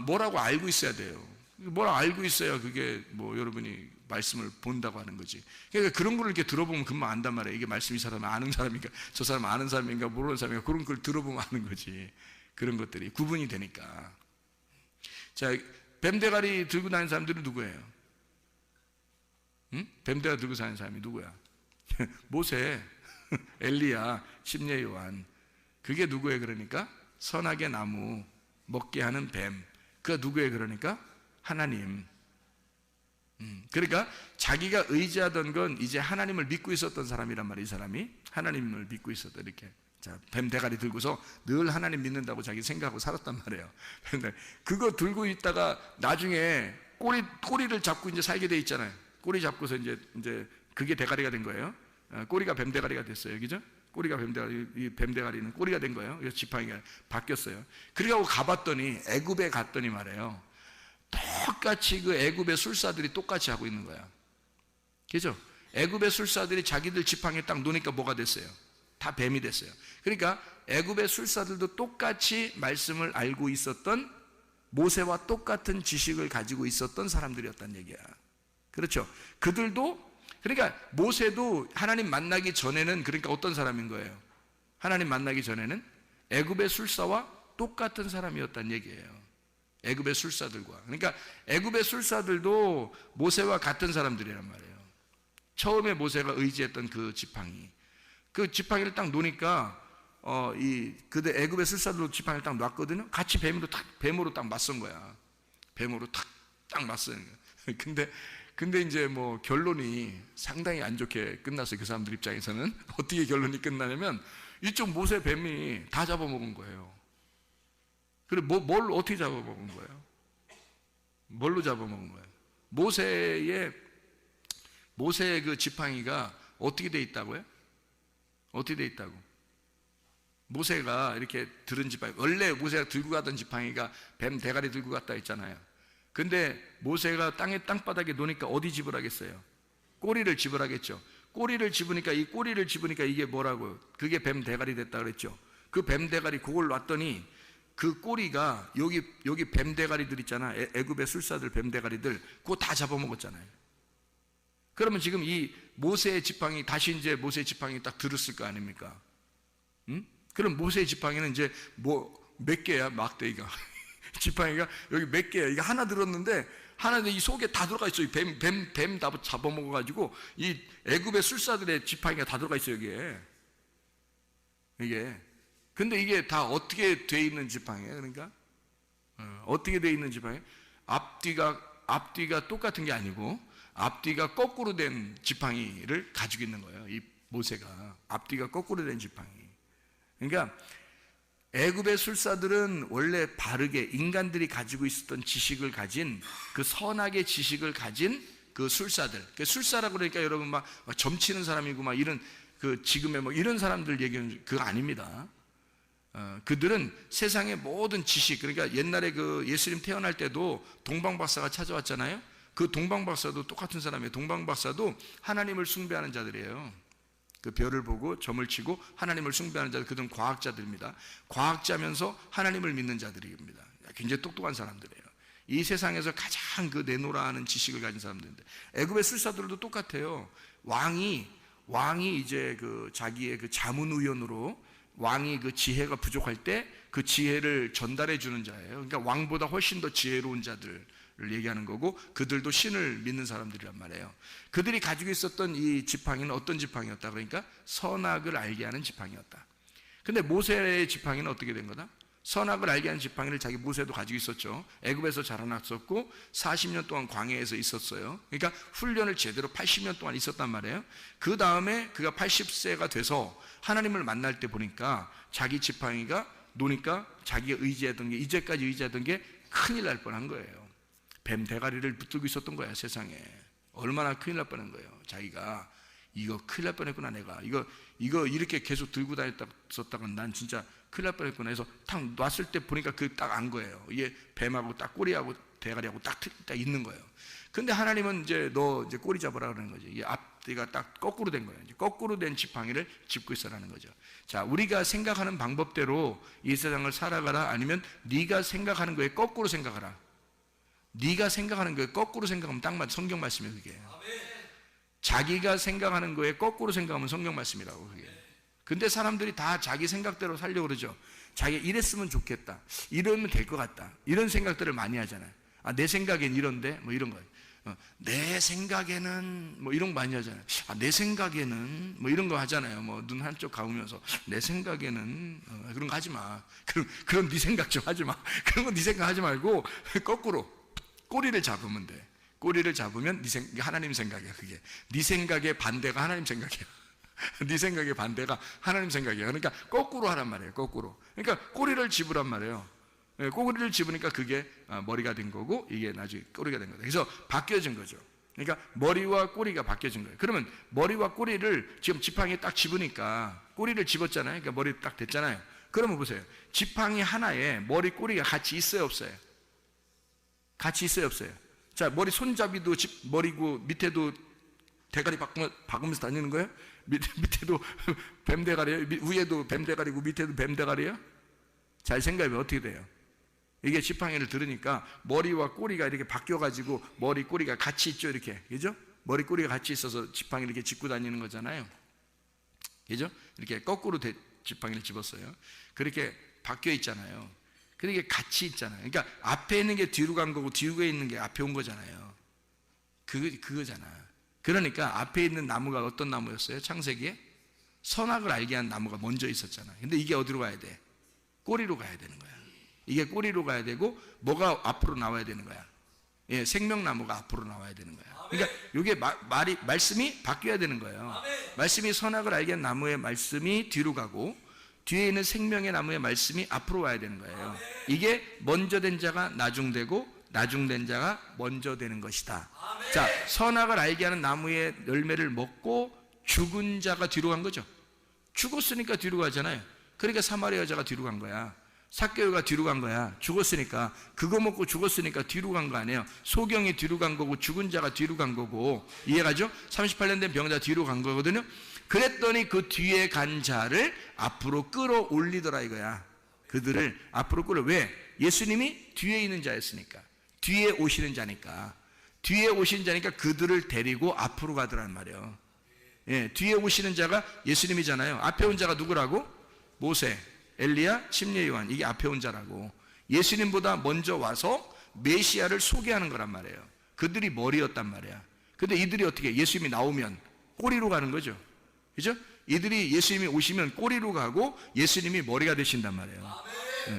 뭐라고 알고 있어야 돼요. 뭘 알고 있어야 그게 뭐 여러분이 말씀을 본다고 하는 거지. 그러니까 그런 걸 이렇게 들어보면 금방 안단 말이에요. 이게 말씀이 사람 아는 사람인가, 저 사람 아는 사람인가, 모르는 사람인가, 그런 걸 들어보면 아는 거지. 그런 것들이 구분이 되니까. 자, 뱀대가리 들고 다니는 사람들은 누구예요? 응? 뱀대가리 들고 다니는 사람이 누구야? 모세, 엘리야, 심예 요한. 그게 누구예요? 그러니까 선악의 나무 먹게 하는 뱀. 그가 누구예요? 그러니까 하나님. 그러니까 자기가 의지하던 건 이제 하나님을 믿고 있었던 사람이란 말이에요. 이 사람이 하나님을 믿고 있었다. 이렇게 자, 뱀 대가리 들고서 늘 하나님 믿는다고 자기 생각하고 살았단 말이에요. 근데 그거 들고 있다가 나중에 꼬리를 잡고 이제 살게 돼 있잖아요. 꼬리 잡고서 이제 그게 대가리가 된 거예요. 꼬리가 뱀 대가리가 됐어요. 그죠? 꼬리가 뱀 대가리, 이 뱀 대가리는 꼬리가 된 거예요. 그래서 지팡이가 바뀌었어요. 그래가지고 가봤더니 애굽에 갔더니 말이에요. 똑같이 그 애굽의 술사들이 똑같이 하고 있는 거야. 그죠? 애굽의 술사들이 자기들 지팡이에 딱 놓으니까 뭐가 됐어요? 다 뱀이 됐어요. 그러니까 애굽의 술사들도 똑같이 말씀을 알고 있었던, 모세와 똑같은 지식을 가지고 있었던 사람들이었다는 얘기야. 그렇죠? 그들도, 그러니까 모세도 하나님 만나기 전에는 그러니까 어떤 사람인 거예요? 하나님 만나기 전에는 애굽의 술사와 똑같은 사람이었다는 얘기예요. 애굽의 술사들과. 그러니까 애굽의 술사들도 모세와 같은 사람들이란 말이에요. 처음에 모세가 의지했던 그 지팡이, 그 지팡이를 딱 놓으니까 그들 애굽의 술사들도 지팡이를 딱 놨거든요. 같이 뱀으로 딱 맞선 거야. 뱀으로 딱 맞선 거야. 근데 이제 뭐 결론이 상당히 안 좋게 끝났어요. 그 사람들 입장에서는. 어떻게 결론이 끝나냐면 이쪽 모세 뱀이 다 잡아먹은 거예요. 그래 뭘 어떻게 잡아먹은 거예요? 뭘로 잡아먹은 거예요? 모세의 그 지팡이가 어떻게 돼 있다고요? 어떻게 돼 있다고? 모세가 이렇게 들은 지팡이, 원래 모세가 들고 가던 지팡이가 뱀 대가리 들고 갔다 했잖아요. 근데 모세가 땅바닥에 놓으니까 어디 집으라겠어요? 꼬리를 집으라겠죠. 꼬리를 집으니까 이게 뭐라고? 그게 뱀 대가리 됐다 그랬죠. 그 뱀 대가리 그걸 놨더니 그 꼬리가 여기 뱀 대가리들 있잖아. 애굽의 술사들 뱀 대가리들 그거 다 잡아먹었잖아요. 그러면 지금 이 모세의 지팡이 다시 이제 모세의 지팡이 딱 들었을 거 아닙니까? 응? 그럼 모세의 지팡이는 이제 뭐 몇 개야 막대기가? 지팡이가 여기 몇 개야? 이게 하나 들었는데 하나는 이 속에 다 들어가 있어요. 뱀 다 잡아먹어가지고 이 애굽의 술사들의 지팡이가 다 들어가 있어요. 이게. 근데 이게 다 어떻게 돼 있는 지팡이에요? 그러니까 어떻게 돼 있는 지팡이? 앞뒤가 똑같은 게 아니고 앞뒤가 거꾸로 된 지팡이를 가지고 있는 거예요. 이 모세가 앞뒤가 거꾸로 된 지팡이. 그러니까 애굽의 술사들은 원래 바르게 인간들이 가지고 있었던 지식을 가진 그 선악의 지식을 가진 그 술사들. 그 술사라고 그러니까 여러분 막 점치는 사람이고 막 이런 그 지금의 뭐 이런 사람들 얘기는 그거 아닙니다. 그들은 세상의 모든 지식, 그러니까 옛날에 그 예수님 태어날 때도 동방박사가 찾아왔잖아요. 그 동방박사도 똑같은 사람이에요. 동방박사도 하나님을 숭배하는 자들이에요. 그 별을 보고 점을 치고 하나님을 숭배하는 자들, 그들은 과학자들입니다. 과학자면서 하나님을 믿는 자들입니다. 굉장히 똑똑한 사람들이에요. 이 세상에서 가장 그 내노라하는 지식을 가진 사람들인데 애굽의 술사들도 똑같아요. 왕이 이제 그 자기의 그 자문의원으로 왕이 그 지혜가 부족할 때 그 지혜를 전달해 주는 자예요. 그러니까 왕보다 훨씬 더 지혜로운 자들을 얘기하는 거고 그들도 신을 믿는 사람들이란 말이에요. 그들이 가지고 있었던 이 지팡이는 어떤 지팡이였다? 그러니까 선악을 알게 하는 지팡이였다. 근데 모세의 지팡이는 어떻게 된 거다? 선악을 알게 하는 지팡이를 자기 모세도 가지고 있었죠. 애굽에서 자라났었고 40년 동안 광야에서 있었어요. 그러니까 훈련을 제대로 80년 동안 있었단 말이에요. 그 다음에 그가 80세가 돼서 하나님을 만날 때 보니까 자기 지팡이가 노니까 자기가 의지하던 게, 이제까지 의지하던 게 큰일 날 뻔한 거예요. 뱀 대가리를 붙들고 있었던 거야. 세상에 얼마나 큰일 날 뻔한 거예요. 자기가 이거 큰일 날 뻔했구나. 내가 이거 이렇게 계속 들고 다녔었다가 난 진짜 큰일 날 뻔했구나 해서 탁 놨을 때 보니까 그 딱 안 거예요. 이게 뱀하고 딱 꼬리하고 대가리하고 딱 있는 거예요. 근데 하나님은 이제 너 이제 꼬리 잡으라 그러는 거죠. 이 앞뒤가 딱 거꾸로 된 거예요. 이제 거꾸로 된 지팡이를 짚고 있어라는 거죠. 자, 우리가 생각하는 방법대로 이 세상을 살아가라, 아니면 네가 생각하는 거에 거꾸로 생각하라. 네가 생각하는 거에 거꾸로 생각하면 딱 맞아. 성경 말씀이에요, 그게. 자기가 생각하는 거에 거꾸로 생각하면 성경 말씀이라고, 그게. 근데 사람들이 다 자기 생각대로 살려고 그러죠. 자기가 이랬으면 좋겠다, 이러면 될 것 같다, 이런 생각들을 많이 하잖아요. 아, 내 생각엔 이런데, 뭐 이런 거예요. 내 생각에는 뭐 이런 거 많이 하잖아요. 아, 내 생각에는 뭐 이런 거 하잖아요. 뭐 눈 한쪽 감으면서 내 생각에는 그런 거 하지 마. 그런 네 생각 좀 하지 마. 그런 거 네 생각 하지 말고 거꾸로 꼬리를 잡으면 돼. 꼬리를 잡으면 하나님 생각이야. 그게 네 생각의 반대가 하나님 생각이야. 네 생각의 반대가 하나님 생각이야. 그러니까 거꾸로 하란 말이에요. 거꾸로. 그러니까 꼬리를 집으란 말이에요. 꼬리를 집으니까 그게 머리가 된 거고, 이게 나중에 꼬리가 된 거다. 그래서 바뀌어진 거죠. 그러니까 머리와 꼬리가 바뀌어진 거예요. 그러면 머리와 꼬리를 지금 지팡이에 딱 집으니까, 꼬리를 집었잖아요. 그러니까 머리 딱 됐잖아요. 그러면 보세요. 지팡이 하나에 머리 꼬리가 같이 있어요, 없어요? 같이 있어요, 없어요? 자, 머리 손잡이도 머리고 밑에도 대가리 박으면서 다니는 거예요? 밑에도 뱀 대가리예요? 위에도 뱀 대가리고 밑에도 뱀 대가리예요? 잘 생각해보면 어떻게 돼요? 이게 지팡이를 들으니까 머리와 꼬리가 이렇게 바뀌어가지고 머리 꼬리가 같이 있죠, 이렇게. 그죠? 머리 꼬리가 같이 있어서 지팡이를 이렇게 짚고 다니는 거잖아요. 그죠? 이렇게 거꾸로 지팡이를 집었어요. 그렇게 바뀌어 있잖아요. 그러니까 같이 있잖아요. 그러니까 앞에 있는 게 뒤로 간 거고 뒤에 있는 게 앞에 온 거잖아요. 그거잖아. 그러니까 앞에 있는 나무가 어떤 나무였어요? 창세기에 선악을 알게 한 나무가 먼저 있었잖아요. 근데 이게 어디로 가야 돼? 꼬리로 가야 되는 거야. 이게 꼬리로 가야 되고, 뭐가 앞으로 나와야 되는 거야? 예, 생명나무가 앞으로 나와야 되는 거야. 그러니까 이게 말씀이 바뀌어야 되는 거예요. 말씀이 선악을 알게 한 나무의 말씀이 뒤로 가고, 뒤에 있는 생명의 나무의 말씀이 앞으로 와야 되는 거예요. 이게 먼저 된 자가 나중되고, 나중된 자가 먼저 되는 것이다. 자, 선악을 알게 하는 나무의 열매를 먹고 죽은 자가 뒤로 간 거죠. 죽었으니까 뒤로 가잖아요. 그러니까 사마리아 여자가 뒤로 간 거야. 삭개오가 뒤로 간 거야. 죽었으니까. 그거 먹고 죽었으니까 뒤로 간 거 아니에요. 소경이 뒤로 간 거고, 죽은 자가 뒤로 간 거고. 이해가죠? 38년 된 병자 뒤로 간 거거든요. 그랬더니 그 뒤에 간 자를 앞으로 끌어올리더라 이거야. 그들을 앞으로 왜? 예수님이 뒤에 있는 자였으니까. 뒤에 오시는 자니까. 뒤에 오시는 자니까 그들을 데리고 앞으로 가더란 말이에요. 예, 뒤에 오시는 자가 예수님이잖아요. 앞에 온 자가 누구라고? 모세, 엘리야, 침례 요한. 이게 앞에 온 자라고. 예수님보다 먼저 와서 메시아를 소개하는 거란 말이에요. 그들이 머리였단 말이야. 근데 이들이 어떻게, 예수님이 나오면 꼬리로 가는 거죠. 그죠? 이들이 예수님이 오시면 꼬리로 가고 예수님이 머리가 되신단 말이에요.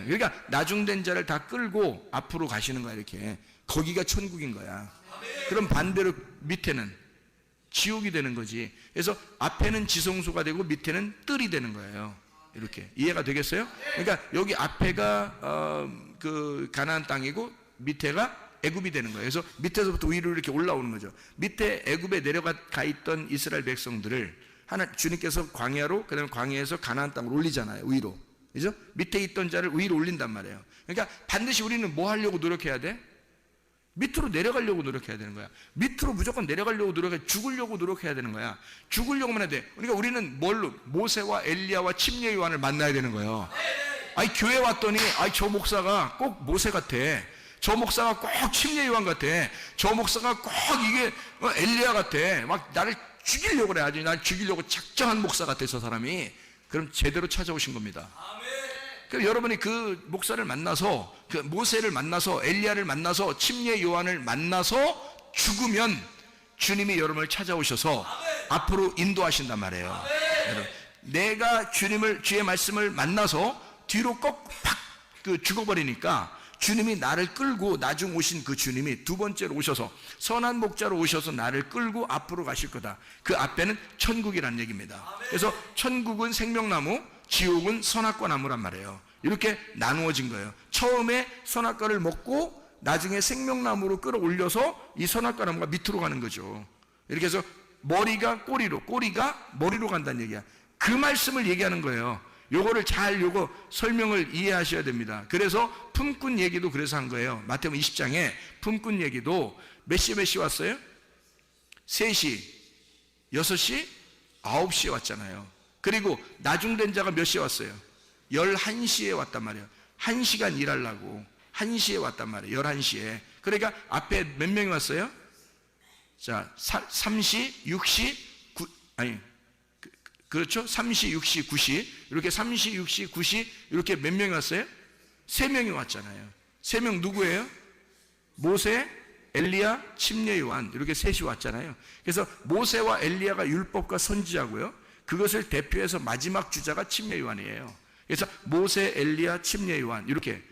그러니까 나중된 자를 다 끌고 앞으로 가시는 거야, 이렇게. 거기가 천국인 거야. 그럼 반대로 밑에는 지옥이 되는 거지. 그래서 앞에는 지성소가 되고 밑에는 뜰이 되는 거예요. 이렇게. 이해가 되겠어요? 그러니까 여기 앞에가 그 가나안 땅이고 밑에가 애굽이 되는 거예요. 그래서 밑에서부터 위로 이렇게 올라오는 거죠. 밑에 애굽에 내려가 있던 이스라엘 백성들을 주님께서 광야로, 그다음에 광야에서 가나안 땅으로 올리잖아요. 위로. 그죠? 밑에 있던 자를 위로 올린단 말이에요. 그러니까 반드시 우리는 뭐 하려고 노력해야 돼? 밑으로 내려가려고 노력해야 되는 거야. 밑으로 무조건 내려가려고 죽으려고 노력해야 되는 거야. 죽으려고만 해야 돼. 그러니까 우리는 뭘로? 모세와 엘리야와 침례 요한을 만나야 되는 거예요. 아니, 교회 왔더니 저 목사가 꼭 모세 같아. 저 목사가 꼭 침례 요한 같아. 저 목사가 꼭 이게 엘리야 같아. 막 나를 죽이려고 그래. 아주 날 죽이려고 작정한 목사 같아, 저 사람이. 그럼 제대로 찾아오신 겁니다. 그럼 여러분이 그 목사를 만나서, 그 모세를 만나서, 엘리야를 만나서, 침례 요한을 만나서 죽으면 주님이 여러분을 찾아오셔서 앞으로 인도하신단 말이에요. 내가 주의 말씀을 만나서 뒤로 팍 죽어버리니까 주님이 나를 끌고, 나중 오신 그 주님이 두 번째로 오셔서 선한 목자로 오셔서 나를 끌고 앞으로 가실 거다. 그 앞에는 천국이라는 얘기입니다. 그래서 천국은 생명나무, 지옥은 선악과 나무란 말이에요. 이렇게 나누어진 거예요. 처음에 선악과를 먹고 나중에 생명나무로 끌어올려서 이 선악과 나무가 밑으로 가는 거죠. 이렇게 해서 머리가 꼬리로, 꼬리가 머리로 간다는 얘기야. 그 말씀을 얘기하는 거예요. 요거를 잘 요거 설명을 이해하셔야 됩니다. 그래서 품꾼 얘기도 그래서 한 거예요. 마태복음 20장에 품꾼 얘기도 몇 시 왔어요? 3시, 6시, 9시에 왔잖아요. 그리고 나중된 자가 몇 시에 왔어요? 11시에 왔단 말이에요. 1시간 일하려고 1시에 왔단 말이에요. 11시에. 그러니까 앞에 몇 명이 왔어요? 자, 3시, 6시, 9, 아니, 그렇죠? 3시, 6시, 9시. 이렇게 3시, 6시, 9시. 이렇게 몇 명이 왔어요? 3명이 왔잖아요. 3명 누구예요? 모세, 엘리야, 침례 요한. 이렇게 셋이 왔잖아요. 그래서 모세와 엘리야가 율법과 선지자고요. 그것을 대표해서 마지막 주자가 침례 요한이에요. 그래서 모세, 엘리야, 침례 요한. 이렇게.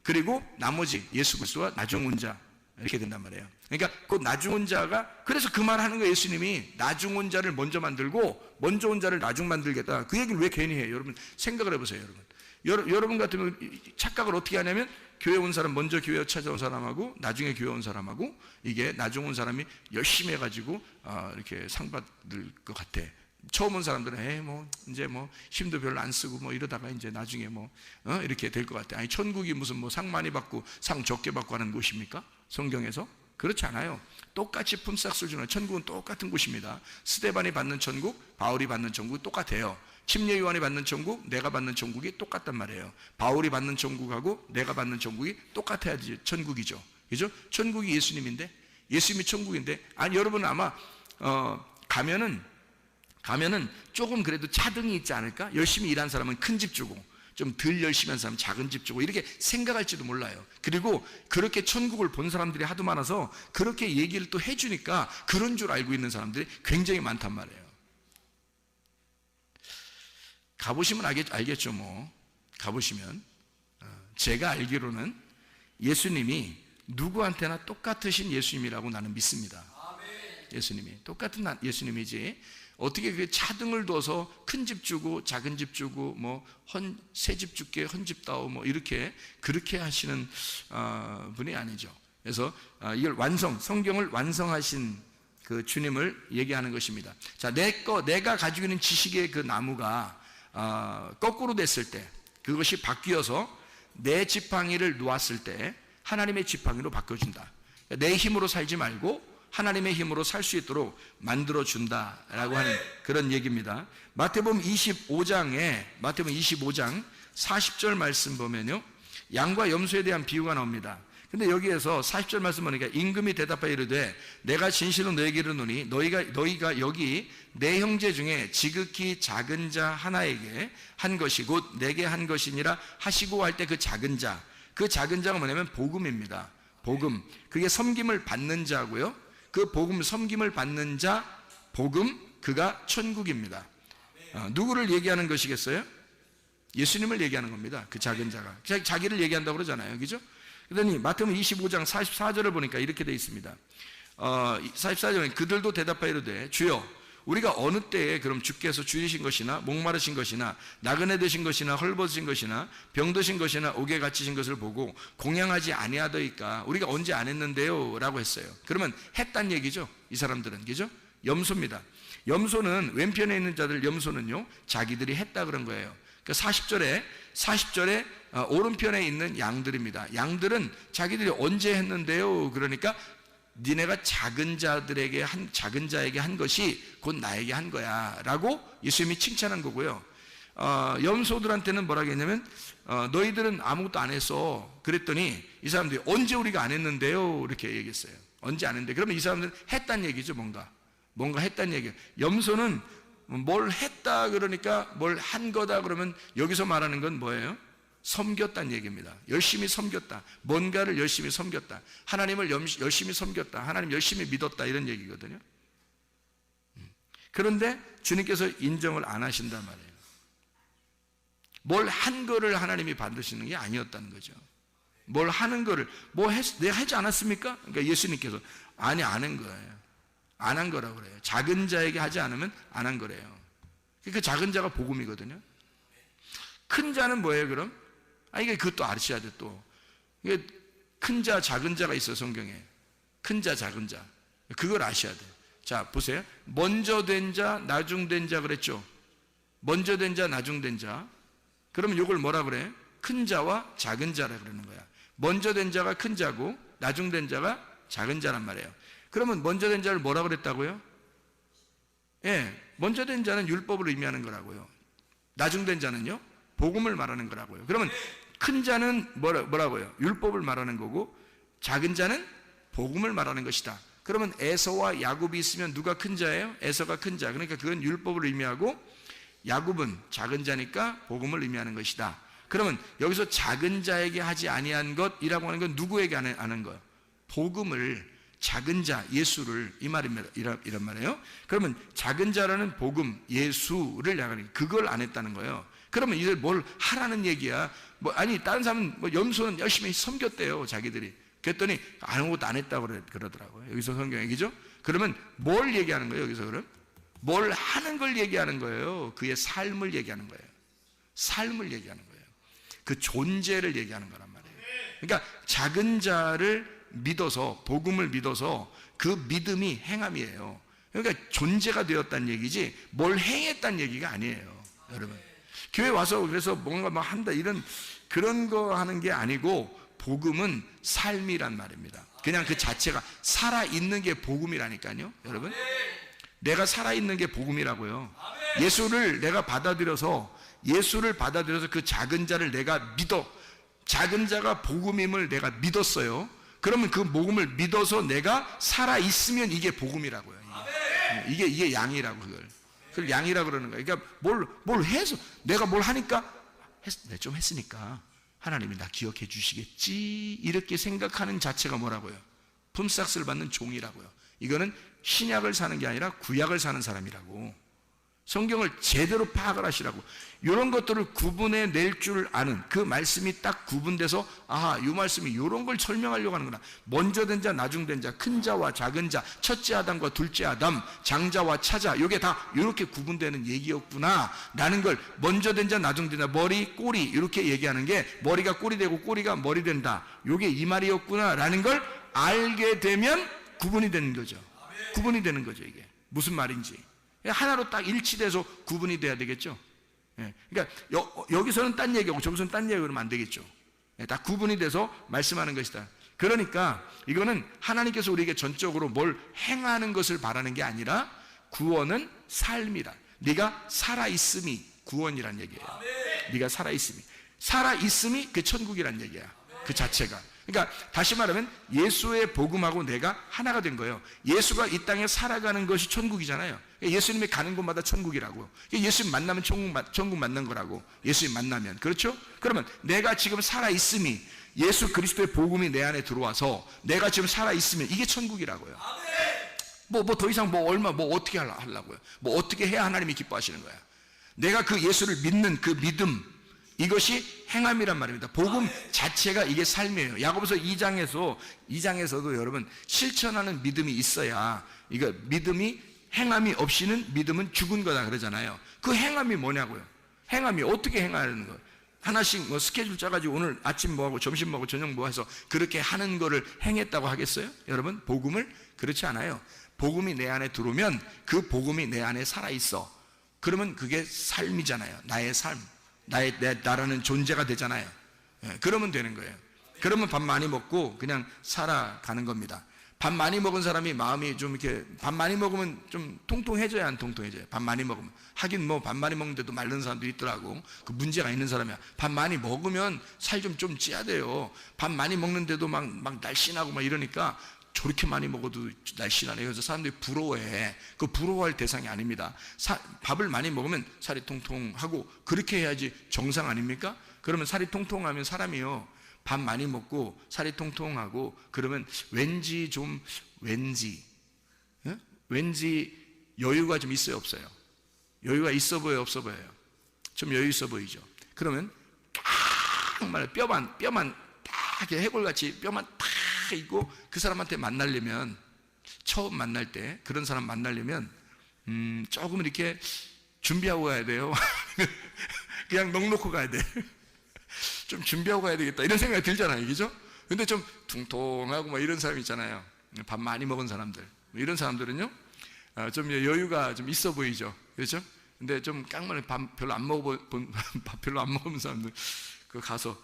그리고 나머지 예수 그리스도와 나중 온 자. 이렇게 된단 말이에요. 그러니까 그 나중 온 자가, 그래서 그 말 하는 거예요. 예수님이 나중 온 자를 먼저 만들고 먼저 온 자를 나중 만들겠다. 그 얘기를 왜 괜히 해요? 여러분 생각을 해보세요. 여러분 같으면 착각을 어떻게 하냐면, 교회 온 사람, 먼저 교회 찾아온 사람하고 나중에 교회 온 사람하고, 이게 나중 온 사람이 열심히 해가지고 이렇게 상 받을 것 같아. 처음 온 사람들은 이제 힘도 별로 안 쓰고 이러다가 이제 나중에 이렇게 될 것 같아. 아니, 천국이 무슨 상 많이 받고 상 적게 받고 하는 곳입니까? 성경에서? 그렇지 않아요. 똑같이 품삯을 주는, 천국은 똑같은 곳입니다. 스데반이 받는 천국, 바울이 받는 천국이 똑같아요. 침례 요한이 받는 천국, 내가 받는 천국이 똑같단 말이에요. 바울이 받는 천국하고 내가 받는 천국이 똑같아야지 천국이죠. 그죠? 천국이 예수님인데, 예수님이 천국인데, 아니, 여러분은 아마 가면은 조금 그래도 차등이 있지 않을까? 열심히 일한 사람은 큰 집 주고, 좀 덜 열심히 한 사람은 작은 집 주고, 이렇게 생각할지도 몰라요. 그리고 그렇게 천국을 본 사람들이 하도 많아서 그렇게 얘기를 또 해주니까 그런 줄 알고 있는 사람들이 굉장히 많단 말이에요. 가보시면 알겠죠. 가보시면. 제가 알기로는 예수님이 누구한테나 똑같으신 예수님이라고 나는 믿습니다. 예수님이 똑같은 예수님이지, 어떻게 그 차등을 둬서 큰 집 주고 작은 집 주고 새 집 줄게 헌 집 다오 그렇게 하시는 분이 아니죠. 그래서 이걸 성경을 완성하신 그 주님을 얘기하는 것입니다. 자, 내가 가지고 있는 지식의 그 나무가 거꾸로 됐을 때, 그것이 바뀌어서 내 지팡이를 놓았을 때 하나님의 지팡이로 바꿔준다. 내 힘으로 살지 말고 하나님의 힘으로 살 수 있도록 만들어준다라고 하는 그런 얘기입니다. 마태복음 25장 40절 말씀 보면요, 양과 염소에 대한 비유가 나옵니다. 근데 여기에서 40절 말씀 보니까, 임금이 대답하여 이르되 내가 진실로 너에게 이르노니 너희가 여기 내 형제 중에 지극히 작은 자 하나에게 한 것이 곧 내게 한 것이니라 하시고 할 때, 그 작은 자가 뭐냐면 복음입니다. 복음. 그게 섬김을 받는 자고요. 그 복음, 섬김을 받는 자, 복음, 그가 천국입니다. 누구를 얘기하는 것이겠어요? 예수님을 얘기하는 겁니다. 그 작은 자가. 자기를 얘기한다고 그러잖아요. 그죠? 그러더니 마태복음 25장 44절을 보니까 이렇게 되어 있습니다. 44절에 그들도 대답하여 이르되 주여, 우리가 어느 때에 그럼 주께서 줄이신 것이나 목마르신 것이나 나그네 되신 것이나 헐벗으신 것이나 병드신 것이나 옥에 갇히신 것을 보고 공양하지 아니하더이까? 우리가 언제 안 했는데요? 라고 했어요. 그러면 했단 얘기죠. 이 사람들은. 그죠? 염소입니다. 염소는, 왼편에 있는 자들 염소는요, 자기들이 했다 그런 거예요. 그러니까 40절에 오른편에 있는 양들입니다. 양들은 자기들이 언제 했는데요? 그러니까 니네가 작은 자에게 한 것이 곧 나에게 한 거야 라고 예수님이 칭찬한 거고요. 염소들한테는 뭐라고 했냐면, 너희들은 아무것도 안 했어. 그랬더니 이 사람들이 언제 우리가 안 했는데요? 이렇게 얘기했어요. 언제 안 했는데? 그러면 이 사람들은 했단 얘기죠. 뭔가 했단 얘기예요. 염소는 뭘 했다 그러니까, 뭘 한 거다 그러면 여기서 말하는 건 뭐예요? 섬겼다는 얘기입니다. 열심히 섬겼다. 뭔가를 열심히 섬겼다. 하나님을 열심히 섬겼다. 하나님 열심히 믿었다. 이런 얘기거든요. 그런데 주님께서 인정을 안 하신단 말이에요. 뭘 한 거를 하나님이 받으시는 게 아니었다는 거죠. 뭘 하는 거를, 내가 하지 않았습니까? 그러니까 예수님께서 아니, 안 한 거예요. 안 한 거라고 그래요. 작은 자에게 하지 않으면 안 한 거래요. 그 작은 자가 복음이거든요. 큰 자는 뭐예요, 그럼? 이게 그것도 아셔야 돼, 또. 이게 큰 자, 작은 자가 있어, 성경에. 큰 자, 작은 자. 그걸 아셔야 돼. 자, 보세요. 먼저 된 자, 나중 된 자 그랬죠? 먼저 된 자, 나중 된 자. 그러면 이걸 뭐라 그래? 큰 자와 작은 자라 그러는 거야. 먼저 된 자가 큰 자고 나중된 자가 작은 자란 말이에요. 그러면 먼저 된 자를 뭐라 그랬다고요? 예, 먼저 된 자는 율법을 의미하는 거라고요. 나중된 자는요? 복음을 말하는 거라고요. 그러면 큰 자는 뭐라고요? 율법을 말하는 거고 작은 자는 복음을 말하는 것이다. 그러면 에서와 야곱이 있으면 누가 큰 자예요? 에서가 큰 자. 그러니까 그건 율법을 의미하고 야곱은 작은 자니까 복음을 의미하는 것이다. 그러면 여기서 작은 자에게 하지 아니한 것이라고 하는 건 누구에게 하는 거예요? 복음을, 작은 자, 예수를, 이 말입니다. 이런 말이에요. 그러면 작은 자라는 복음, 예수를 나가는, 그걸 안 했다는 거예요. 그러면 이제 뭘 하라는 얘기야? 아니, 다른 사람은 염소는 열심히 섬겼대요, 자기들이. 그랬더니 아무것도 안 했다고 그러더라고요. 여기서 성경 얘기죠? 그러면 뭘 얘기하는 거예요, 여기서 그럼? 뭘 하는 걸 얘기하는 거예요. 그의 삶을 얘기하는 거예요. 삶을 얘기하는 거예요. 그 존재를 얘기하는 거란 말이에요. 그러니까 작은 자를 믿어서, 복음을 믿어서 그 믿음이 행함이에요. 그러니까 존재가 되었다는 얘기지 뭘 행했다는 얘기가 아니에요, 여러분. 교회 와서 그래서 뭔가 막 한다 이런 그런 거 하는 게 아니고 복음은 삶이란 말입니다. 그냥 그 자체가 살아있는 게 복음이라니까요, 여러분. 내가 살아있는 게 복음이라고요. 예수를 내가 받아들여서 그 작은 자를 내가 믿어. 작은 자가 복음임을 내가 믿었어요. 그러면 그 복음을 믿어서 내가 살아있으면 이게 복음이라고요. 이게 양이라고 그걸 양이라고 그러는 거예요. 그러니까 뭘 해서 내가 뭘 하니까 좀 했으니까 하나님이 나 기억해 주시겠지 이렇게 생각하는 자체가 뭐라고요? 품삯을 받는 종이라고요. 이거는 신약을 사는 게 아니라 구약을 사는 사람이라고. 성경을 제대로 파악을 하시라고. 이런 것들을 구분해 낼 줄 아는 그 말씀이 딱 구분돼서 아하, 이 말씀이 이런 걸 설명하려고 하는구나. 먼저 된 자, 나중 된 자, 큰 자와 작은 자, 첫째 아담과 둘째 아담, 장자와 차자, 이게 다 이렇게 구분되는 얘기였구나 라는 걸 먼저 된 자, 나중 된 자, 머리, 꼬리 이렇게 얘기하는 게 머리가 꼬리 되고 꼬리가 머리 된다. 이게 이 말이었구나 라는 걸 알게 되면 구분이 되는 거죠. 구분이 되는 거죠. 이게 무슨 말인지 하나로 딱 일치돼서 구분이 돼야 되겠죠. 그러니까 여기서는 딴 얘기하고 저기서는 딴 얘기하고 그러면 안 되겠죠. 다 구분이 돼서 말씀하는 것이다. 그러니까 이거는 하나님께서 우리에게 전적으로 뭘 행하는 것을 바라는 게 아니라 구원은 삶이다. 네가 살아있음이 구원이란 얘기예요. 네가 살아있음이 그 천국이란 얘기야. 그 자체가. 그러니까 다시 말하면 예수의 복음하고 내가 하나가 된 거예요. 예수가 이 땅에 살아가는 것이 천국이잖아요. 예수님이 가는 곳마다 천국이라고. 예수님 만나면 천국 만난 거라고. 예수님 만나면. 그렇죠? 그러면 내가 지금 살아있음이 예수 그리스도의 복음이 내 안에 들어와서 내가 지금 살아있으면 이게 천국이라고요. 더 이상 어떻게 하려고요? 어떻게 해야 하나님이 기뻐하시는 거야? 내가 그 예수를 믿는 그 믿음, 이것이 행함이란 말입니다. 복음 자체가 이게 삶이에요. 야고보서 2장에서도 여러분 실천하는 믿음이 있어야, 이거 믿음이 행함이 없이는 믿음은 죽은 거다 그러잖아요. 그 행함이 뭐냐고요? 행함이 어떻게 행하는 거예요? 하나씩 스케줄 짜가지고 오늘 아침 뭐하고 점심 뭐하고 저녁 뭐 해서 그렇게 하는 거를 행했다고 하겠어요? 여러분 복음을 그렇지 않아요. 복음이 내 안에 들어오면 그 복음이 내 안에 살아있어. 그러면 그게 삶이잖아요. 나의 삶. 나라는 존재가 되잖아요. 그러면 되는 거예요. 그러면 밥 많이 먹고 그냥 살아가는 겁니다. 밥 많이 먹은 사람이 마음이 좀 이렇게, 밥 많이 먹으면 좀 통통해져야 안 통통해져요? 밥 많이 먹으면. 하긴 밥 많이 먹는데도 마른 사람도 있더라고. 그 문제가 있는 사람이야. 밥 많이 먹으면 살 좀 찌야 돼요. 밥 많이 먹는데도 막 날씬하고 막 이러니까 저렇게 많이 먹어도 날씬하네. 그래서 사람들이 부러워해. 그 부러워할 대상이 아닙니다. 밥을 많이 먹으면 살이 통통하고 그렇게 해야지 정상 아닙니까? 그러면 살이 통통하면 사람이요, 밥 많이 먹고 살이 통통하고 그러면 왠지 여유가 좀 있어요, 없어요? 여유가 있어 보여요, 없어 보여요? 좀 여유 있어 보이죠? 그러면 정말 뼈만 딱 해골같이 뼈만 딱 있고 그 사람한테 만나려면, 처음 만날 때 그런 사람 만나려면 조금 이렇게 준비하고 가야 돼요. 그냥 넋놓고 가야 돼. 좀 준비하고 가야 되겠다 이런 생각이 들잖아요, 그죠? 근데 좀 퉁퉁하고 막 이런 사람 있잖아요. 밥 많이 먹은 사람들, 이런 사람들은요 좀 여유가 좀 있어 보이죠, 그렇죠? 근데 좀 깡마늘 밥 별로 안 밥 별로 안 먹은 사람들 그 가서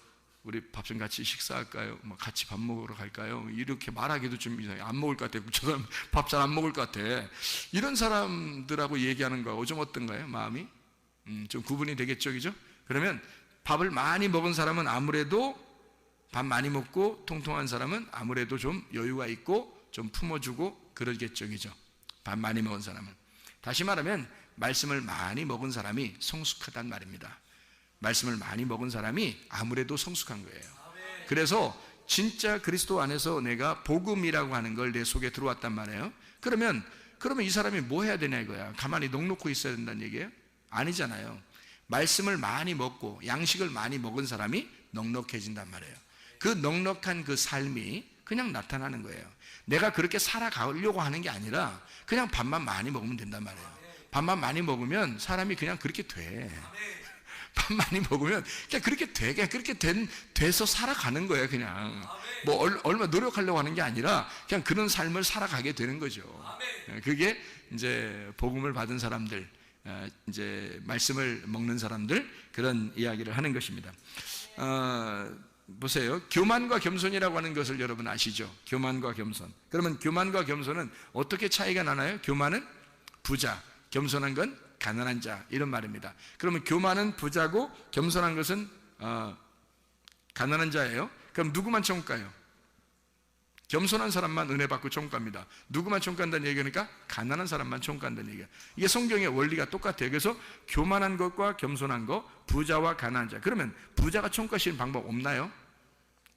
우리 밥 좀 같이 식사할까요? 뭐 같이 밥 먹으러 갈까요? 이렇게 말하기도 좀 이상해. 안 먹을 것 같아. 저 사람 밥 잘 안 먹을 것 같아. 이런 사람들하고 얘기하는 거하고 좀 어떤가요? 마음이? 좀 구분이 되겠죠, 그죠? 그러면 밥을 많이 먹은 사람은 아무래도 밥 많이 먹고 통통한 사람은 아무래도 좀 여유가 있고 좀 품어주고 그러겠죠, 그죠? 밥 많이 먹은 사람은. 다시 말하면 말씀을 많이 먹은 사람이 성숙하단 말입니다. 말씀을 많이 먹은 사람이 아무래도 성숙한 거예요. 그래서 진짜 그리스도 안에서 내가 복음이라고 하는 걸 내 속에 들어왔단 말이에요. 그러면 이 사람이 뭐 해야 되냐 이거야. 가만히 넋놓고 있어야 된다는 얘기예요? 아니잖아요. 말씀을 많이 먹고 양식을 많이 먹은 사람이 넉넉해진단 말이에요. 그 넉넉한 그 삶이 그냥 나타나는 거예요. 내가 그렇게 살아가려고 하는 게 아니라 그냥 밥만 많이 먹으면 된단 말이에요. 밥만 많이 먹으면 사람이 그냥 그렇게 돼. 밥 많이 먹으면 그냥 그렇게 돼. 그냥 그렇게 돼서 살아가는 거예요. 그냥 뭐 얼마 노력하려고 하는 게 아니라 그냥 그런 삶을 살아가게 되는 거죠. 그게 이제 복음을 받은 사람들, 이제 말씀을 먹는 사람들, 그런 이야기를 하는 것입니다. 보세요. 교만과 겸손이라고 하는 것을 여러분 아시죠? 교만과 겸손. 그러면 교만과 겸손은 어떻게 차이가 나나요? 교만은 부자, 겸손한 건 가난한 자, 이런 말입니다. 그러면 교만은 부자고 겸손한 것은 가난한 자예요. 그럼 누구만 천국가요? 겸손한 사람만 은혜 받고 천국 갑니다. 누구만 천국 간다는 얘기니까 가난한 사람만 천국 간다는 얘기예요. 이게 성경의 원리가 똑같아요. 그래서 교만한 것과 겸손한 것, 부자와 가난한 자. 그러면 부자가 천국 가시는 방법 없나요?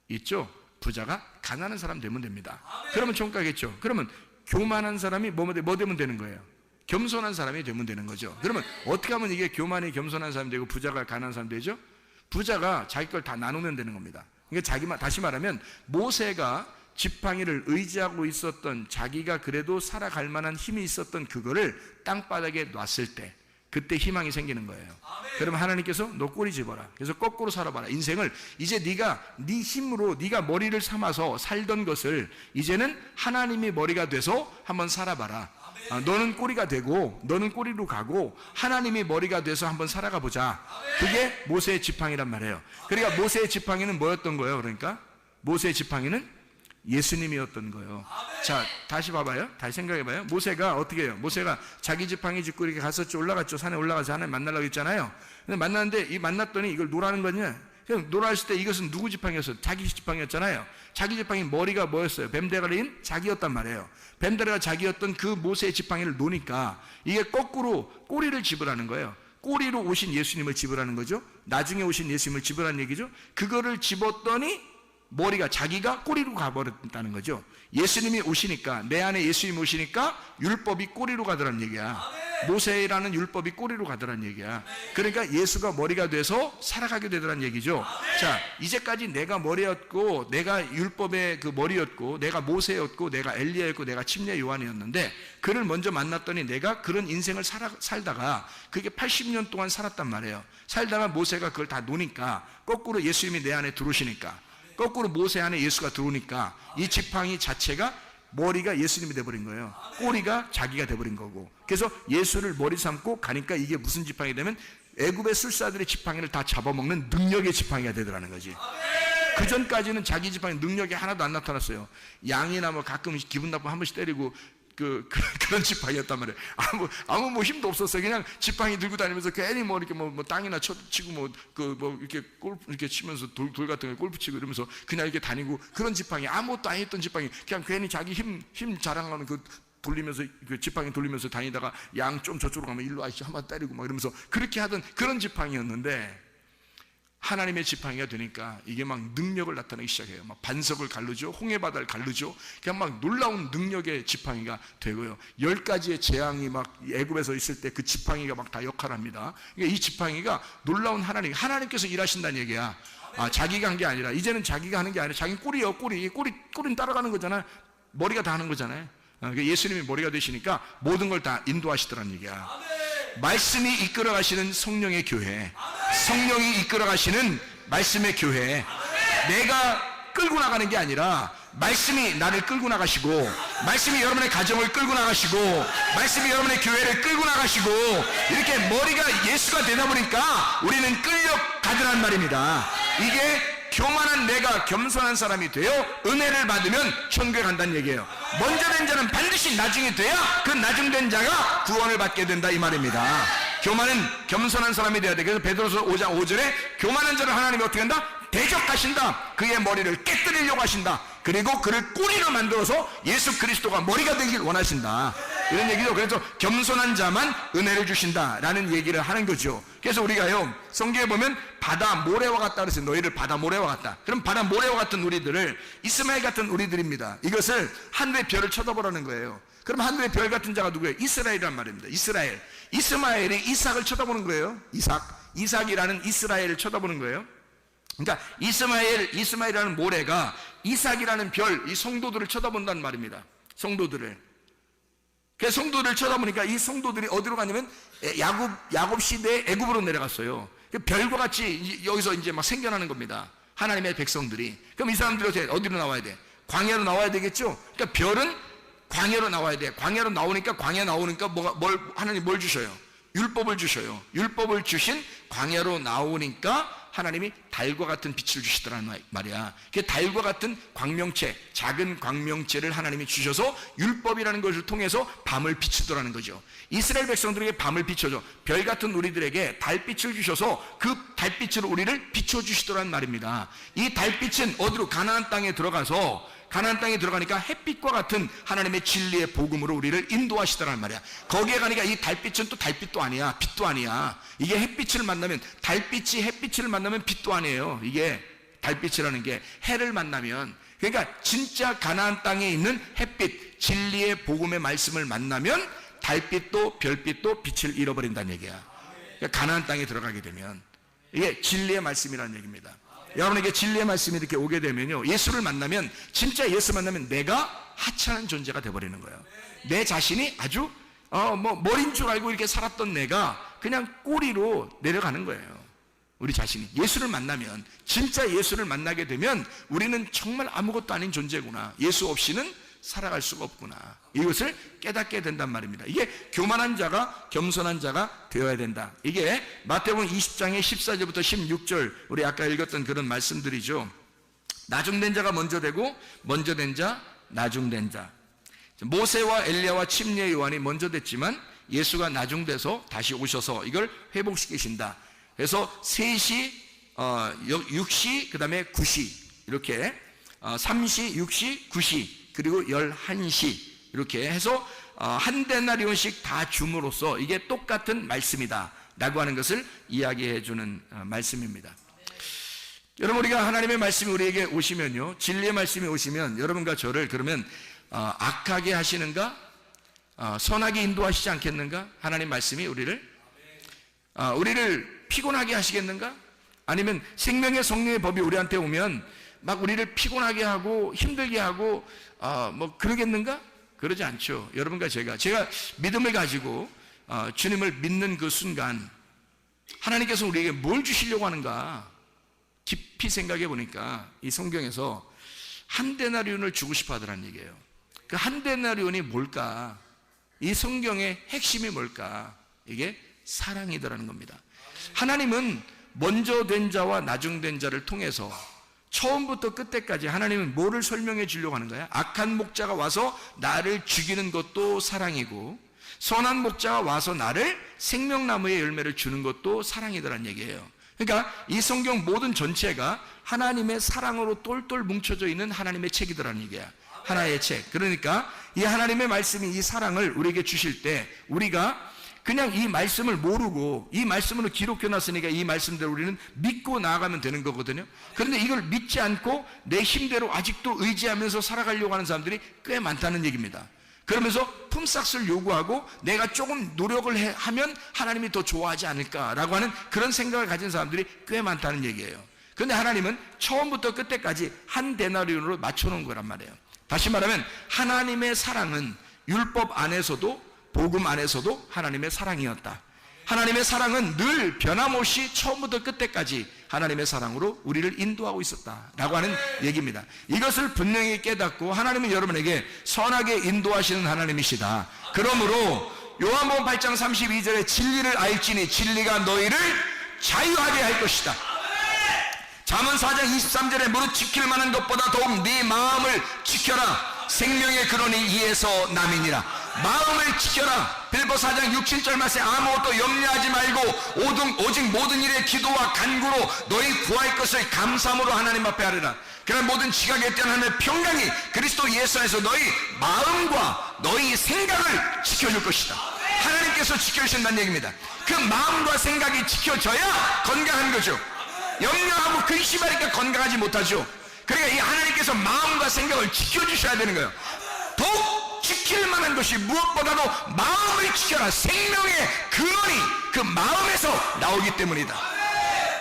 있죠. 부자가 가난한 사람 되면 됩니다. 그러면 천국 가겠죠. 그러면 교만한 사람이 뭐 되면 되는 거예요? 겸손한 사람이 되면 되는 거죠. 그러면 어떻게 하면 이게 교만이 겸손한 사람이 되고 부자가 가난한 사람이 되죠? 부자가 자기 걸 다 나누면 되는 겁니다. 그러니까 다시 말하면 모세가 지팡이를 의지하고 있었던, 자기가 그래도 살아갈 만한 힘이 있었던 그거를 땅바닥에 놨을 때 그때 희망이 생기는 거예요. 그러면 하나님께서 너 꼬리 집어라. 그래서 거꾸로 살아봐라. 인생을 이제 네가 네 힘으로 네가 머리를 삼아서 살던 것을 이제는 하나님이 머리가 돼서 한번 살아봐라. 너는 꼬리가 되고 너는 꼬리로 가고 하나님이 머리가 돼서 한번 살아가 보자. 그게 모세의 지팡이란 말이에요. 그러니까 모세의 지팡이는 뭐였던 거예요? 그러니까 모세의 지팡이는 예수님이었던 거예요. 자, 다시 봐봐요. 다시 생각해봐요. 모세가 어떻게 해요? 모세가 자기 지팡이 짚고 이렇게 갔었죠. 올라갔죠. 산에 올라가서 하나님 만나려고 했잖아요. 근데 만났는데 만났더니 이걸 노라는 거냐? 그냥 놀았을 때 이것은 누구 지팡이였어요? 자기 지팡이였잖아요. 자기 지팡이 머리가 뭐였어요? 뱀대가리인 자기였단 말이에요. 뱀대가리가 자기였던 그 모세의 지팡이를 놓으니까 이게 거꾸로 꼬리를 집으라는 거예요. 꼬리로 오신 예수님을 집으라는 거죠. 나중에 오신 예수님을 집으라는 얘기죠. 그거를 집었더니 머리가 자기가 꼬리로 가버렸다는 거죠. 예수님이 오시니까, 내 안에 예수님이 오시니까 율법이 꼬리로 가더란 얘기야. 모세라는 율법이 꼬리로 가더란 얘기야. 그러니까 예수가 머리가 돼서 살아가게 되더란 얘기죠. 자, 이제까지 내가 머리였고, 내가 율법의 그 머리였고, 내가 모세였고, 내가 엘리야였고, 내가 침례 요한이었는데 그를 먼저 만났더니 내가 그런 인생을 살다가 그게 80년 동안 살았단 말이에요. 살다가 모세가 그걸 다 노니까 거꾸로 예수님이 내 안에 들어오시니까, 거꾸로 모세 안에 예수가 들어오니까 이 지팡이 자체가 머리가 예수님이 돼버린 거예요. 꼬리가 자기가 돼버린 거고. 그래서 예수를 머리 삼고 가니까 이게 무슨 지팡이 되면 애굽의 술사들의 지팡이를 다 잡아먹는 능력의 지팡이가 되더라는 거지. 그 전까지는 자기 지팡이 능력이 하나도 안 나타났어요. 양이나 뭐 가끔 기분 나쁘면 한 번씩 때리고 그런 지팡이였단 말이에요. 아무 뭐 힘도 없었어요. 그냥 지팡이 들고 다니면서 괜히 뭐 이렇게 뭐 땅이나 치고 이렇게 골프 이렇게 치면서 돌 같은 거 골프 치고 이러면서 그냥 이렇게 다니고, 그런 지팡이, 아무것도 안 했던 지팡이, 그냥 괜히 자기 힘 자랑하는 돌리면서 그 지팡이 돌리면서 다니다가 양 좀 저쪽으로 가면 일로 와서 한번 때리고 막 이러면서 그렇게 하던 그런 지팡이였는데, 하나님의 지팡이가 되니까 이게 막 능력을 나타내기 시작해요. 막 반석을 가르죠. 홍해바다를 가르죠. 그냥 막 놀라운 능력의 지팡이가 되고요. 10가지의 재앙이 막 애굽에서 있을 때 그 지팡이가 막 다 역할을 합니다. 그러니까 이 지팡이가 놀라운 하나님께서 일하신다는 얘기야. 자기가 한 게 아니라, 이제는 자기가 하는 게 아니라 자기 꼬리예요. 꼬리는 따라가는 거잖아요. 머리가 다 하는 거잖아요. 그러니까 예수님이 머리가 되시니까 모든 걸 다 인도하시더라는 얘기야. 말씀이 이끌어 가시는 성령의 교회, 성령이 이끌어 가시는 말씀의 교회, 내가 끌고 나가는 게 아니라 말씀이 나를 끌고 나가시고, 말씀이 여러분의 가정을 끌고 나가시고, 말씀이 여러분의 교회를 끌고 나가시고, 이렇게 머리가 예수가 되다 보니까 우리는 끌려가더란 말입니다. 이게 교만한 내가 겸손한 사람이 되어 은혜를 받으면 천국에 간다는 얘기예요. 먼저 된 자는 반드시 나중에 돼야 그 나중된 자가 구원을 받게 된다, 이 말입니다. 교만은 겸손한 사람이 되어야 돼. 그래서 베드로서 5장 5절에 교만한 자를 하나님이 어떻게 한다? 대적하신다. 그의 머리를 깨뜨리려고 하신다. 그리고 그를 꼬리로 만들어서 예수 그리스도가 머리가 되길 원하신다, 이런 얘기죠. 그래서 겸손한 자만 은혜를 주신다라는 얘기를 하는 거죠. 그래서 우리가요, 성경에 보면 바다 모래와 같다 그랬어요. 너희를 바다 모래와 같다. 그럼 바다 모래와 같은 우리들을 이스마엘 같은 우리들입니다. 이것을 하늘의 별을 쳐다보라는 거예요. 그럼 하늘의 별 같은 자가 누구예요? 이스라엘이란 말입니다. 이스라엘. 이스마엘이 이삭을 쳐다보는 거예요. 이삭이라는 이스라엘을 쳐다보는 거예요. 그러니까 이스마엘이라는 모래가 이삭이라는 별, 이 성도들을 쳐다본다는 말입니다. 성도들을. 그 성도들을 쳐다보니까 이 성도들이 어디로 가냐면 야곱 시대에 애굽으로 내려갔어요. 별과 같이 여기서 이제 막 생겨나는 겁니다. 하나님의 백성들이. 그럼 이 사람들이 어디로 나와야 돼? 광야로 나와야 되겠죠? 그러니까 별은 광야로 나와야 돼. 광야로 나오니까 하나님 뭘 주셔요? 율법을 주셔요. 율법을 주신 광야로 나오니까 하나님이 달과 같은 빛을 주시더란 말이야. 그 달과 같은 광명체, 작은 광명체를 하나님이 주셔서 율법이라는 것을 통해서 밤을 비추더라는 거죠. 이스라엘 백성들에게 밤을 비춰줘. 별 같은 우리들에게 달빛을 주셔서 그 달빛으로 우리를 비춰주시더란 말입니다. 이 달빛은 어디로? 가나안 땅에 들어가니까 햇빛과 같은 하나님의 진리의 복음으로 우리를 인도하시더란 말이야. 거기에 가니까 이 달빛은 또 달빛도 아니야, 빛도 아니야. 이게 햇빛을 만나면, 달빛이 햇빛을 만나면 빛도 아니에요. 이게 달빛이라는 게 해를 만나면, 그러니까 진짜 가나안 땅에 있는 햇빛, 진리의 복음의 말씀을 만나면 달빛도 별빛도 빛을 잃어버린다는 얘기야. 그러니까 가나안 땅에 들어가게 되면 이게 진리의 말씀이라는 얘기입니다. 여러분에게 진리의 말씀이 이렇게 오게 되면요, 예수를 만나면, 진짜 예수 만나면 내가 하찮은 존재가 되어버리는 거예요. 내 자신이 아주 머리인 줄 알고 이렇게 살았던 내가 그냥 꼬리로 내려가는 거예요. 우리 자신이 예수를 만나면, 진짜 예수를 만나게 되면 우리는 정말 아무것도 아닌 존재구나, 예수 없이는 살아갈 수가 없구나, 이것을 깨닫게 된단 말입니다. 이게 교만한 자가 겸손한 자가 되어야 된다. 이게 마태복음 20장의 14절부터 16절, 우리 아까 읽었던 그런 말씀들이죠. 나중된 자가 먼저 되고, 먼저 된 자, 나중된 자. 모세와 엘리야와 침례 요한이 먼저 됐지만 예수가 나중돼서 다시 오셔서 이걸 회복시키신다. 그래서 3시, 6시, 그 다음에 9시, 이렇게 3시, 6시, 9시, 그리고 11시, 이렇게 해서 한 데나리온씩 다 줌으로써 이게 똑같은 말씀이다 라고 하는 것을 이야기해 주는 말씀입니다. 여러분, 우리가 하나님의 말씀이 우리에게 오시면요, 진리의 말씀이 오시면 여러분과 저를 그러면 악하게 하시는가, 선하게 인도하시지 않겠는가? 하나님 말씀이 우리를 피곤하게 하시겠는가? 아니면 생명의 성령의 법이 우리한테 오면 막 우리를 피곤하게 하고 힘들게 하고 그러겠는가? 그러지 않죠. 여러분과 제가 믿음을 가지고 주님을 믿는 그 순간 하나님께서 우리에게 뭘 주시려고 하는가 깊이 생각해 보니까 이 성경에서 한 데나리온을 주고 싶어 하더라는 얘기예요. 그 한 데나리온이 뭘까? 이 성경의 핵심이 뭘까? 이게 사랑이더라는 겁니다. 하나님은 먼저 된 자와 나중된 자를 통해서 처음부터 끝까지 하나님은 뭐를 설명해 주려고 하는 거야? 악한 목자가 와서 나를 죽이는 것도 사랑이고, 선한 목자가 와서 나를 생명나무의 열매를 주는 것도 사랑이더란 얘기예요. 그러니까 이 성경 모든 전체가 하나님의 사랑으로 똘똘 뭉쳐져 있는 하나님의 책이더라는 얘기야. 하나의 책. 그러니까 이 하나님의 말씀이 이 사랑을 우리에게 주실 때 우리가 그냥 이 말씀을 모르고 이 말씀으로 기록해놨으니까 이 말씀대로 우리는 믿고 나아가면 되는 거거든요. 그런데 이걸 믿지 않고 내 힘대로 아직도 의지하면서 살아가려고 하는 사람들이 꽤 많다는 얘기입니다. 그러면서 품삯을 요구하고 내가 조금 노력을 하면 하나님이 더 좋아하지 않을까라고 하는 그런 생각을 가진 사람들이 꽤 많다는 얘기예요. 그런데 하나님은 처음부터 끝까지 한 데나리온으로 맞춰놓은 거란 말이에요. 다시 말하면 하나님의 사랑은 율법 안에서도 복음 안에서도 하나님의 사랑이었다. 하나님의 사랑은 늘 변함없이 처음부터 끝때까지 하나님의 사랑으로 우리를 인도하고 있었다라고 하는 얘기입니다. 이것을 분명히 깨닫고 하나님은 여러분에게 선하게 인도하시는 하나님이시다. 그러므로 요한복음 8장 32절에 진리를 알지니 진리가 너희를 자유하게 할 것이다. 잠언 4장 23절에 무릇 지킬 만한 것보다 더욱 네 마음을 지켜라. 생명의 근원이 이에서 남이니라. 마음을 지켜라. 빌보 4장 6, 7절 말씀에 아무것도 염려하지 말고 오직 모든 일에 기도와 간구로 너희 구할 것을 감사함으로 하나님 앞에 하리라. 그런 모든 지각에 대한 하나님의 평강이 그리스도 예수 안에서 너희 마음과 너희 생각을 지켜줄 것이다. 하나님께서 지켜주신다는 얘기입니다. 그 마음과 생각이 지켜져야 건강한 거죠. 염려하고 근심하니까 건강하지 못하죠. 그러니까 이 하나님께서 마음과 생각을 지켜주셔야 되는 거예요. 더욱 지킬 만한 것이 무엇보다도 마음을 지켜라. 생명의 근원이 그 마음에서 나오기 때문이다.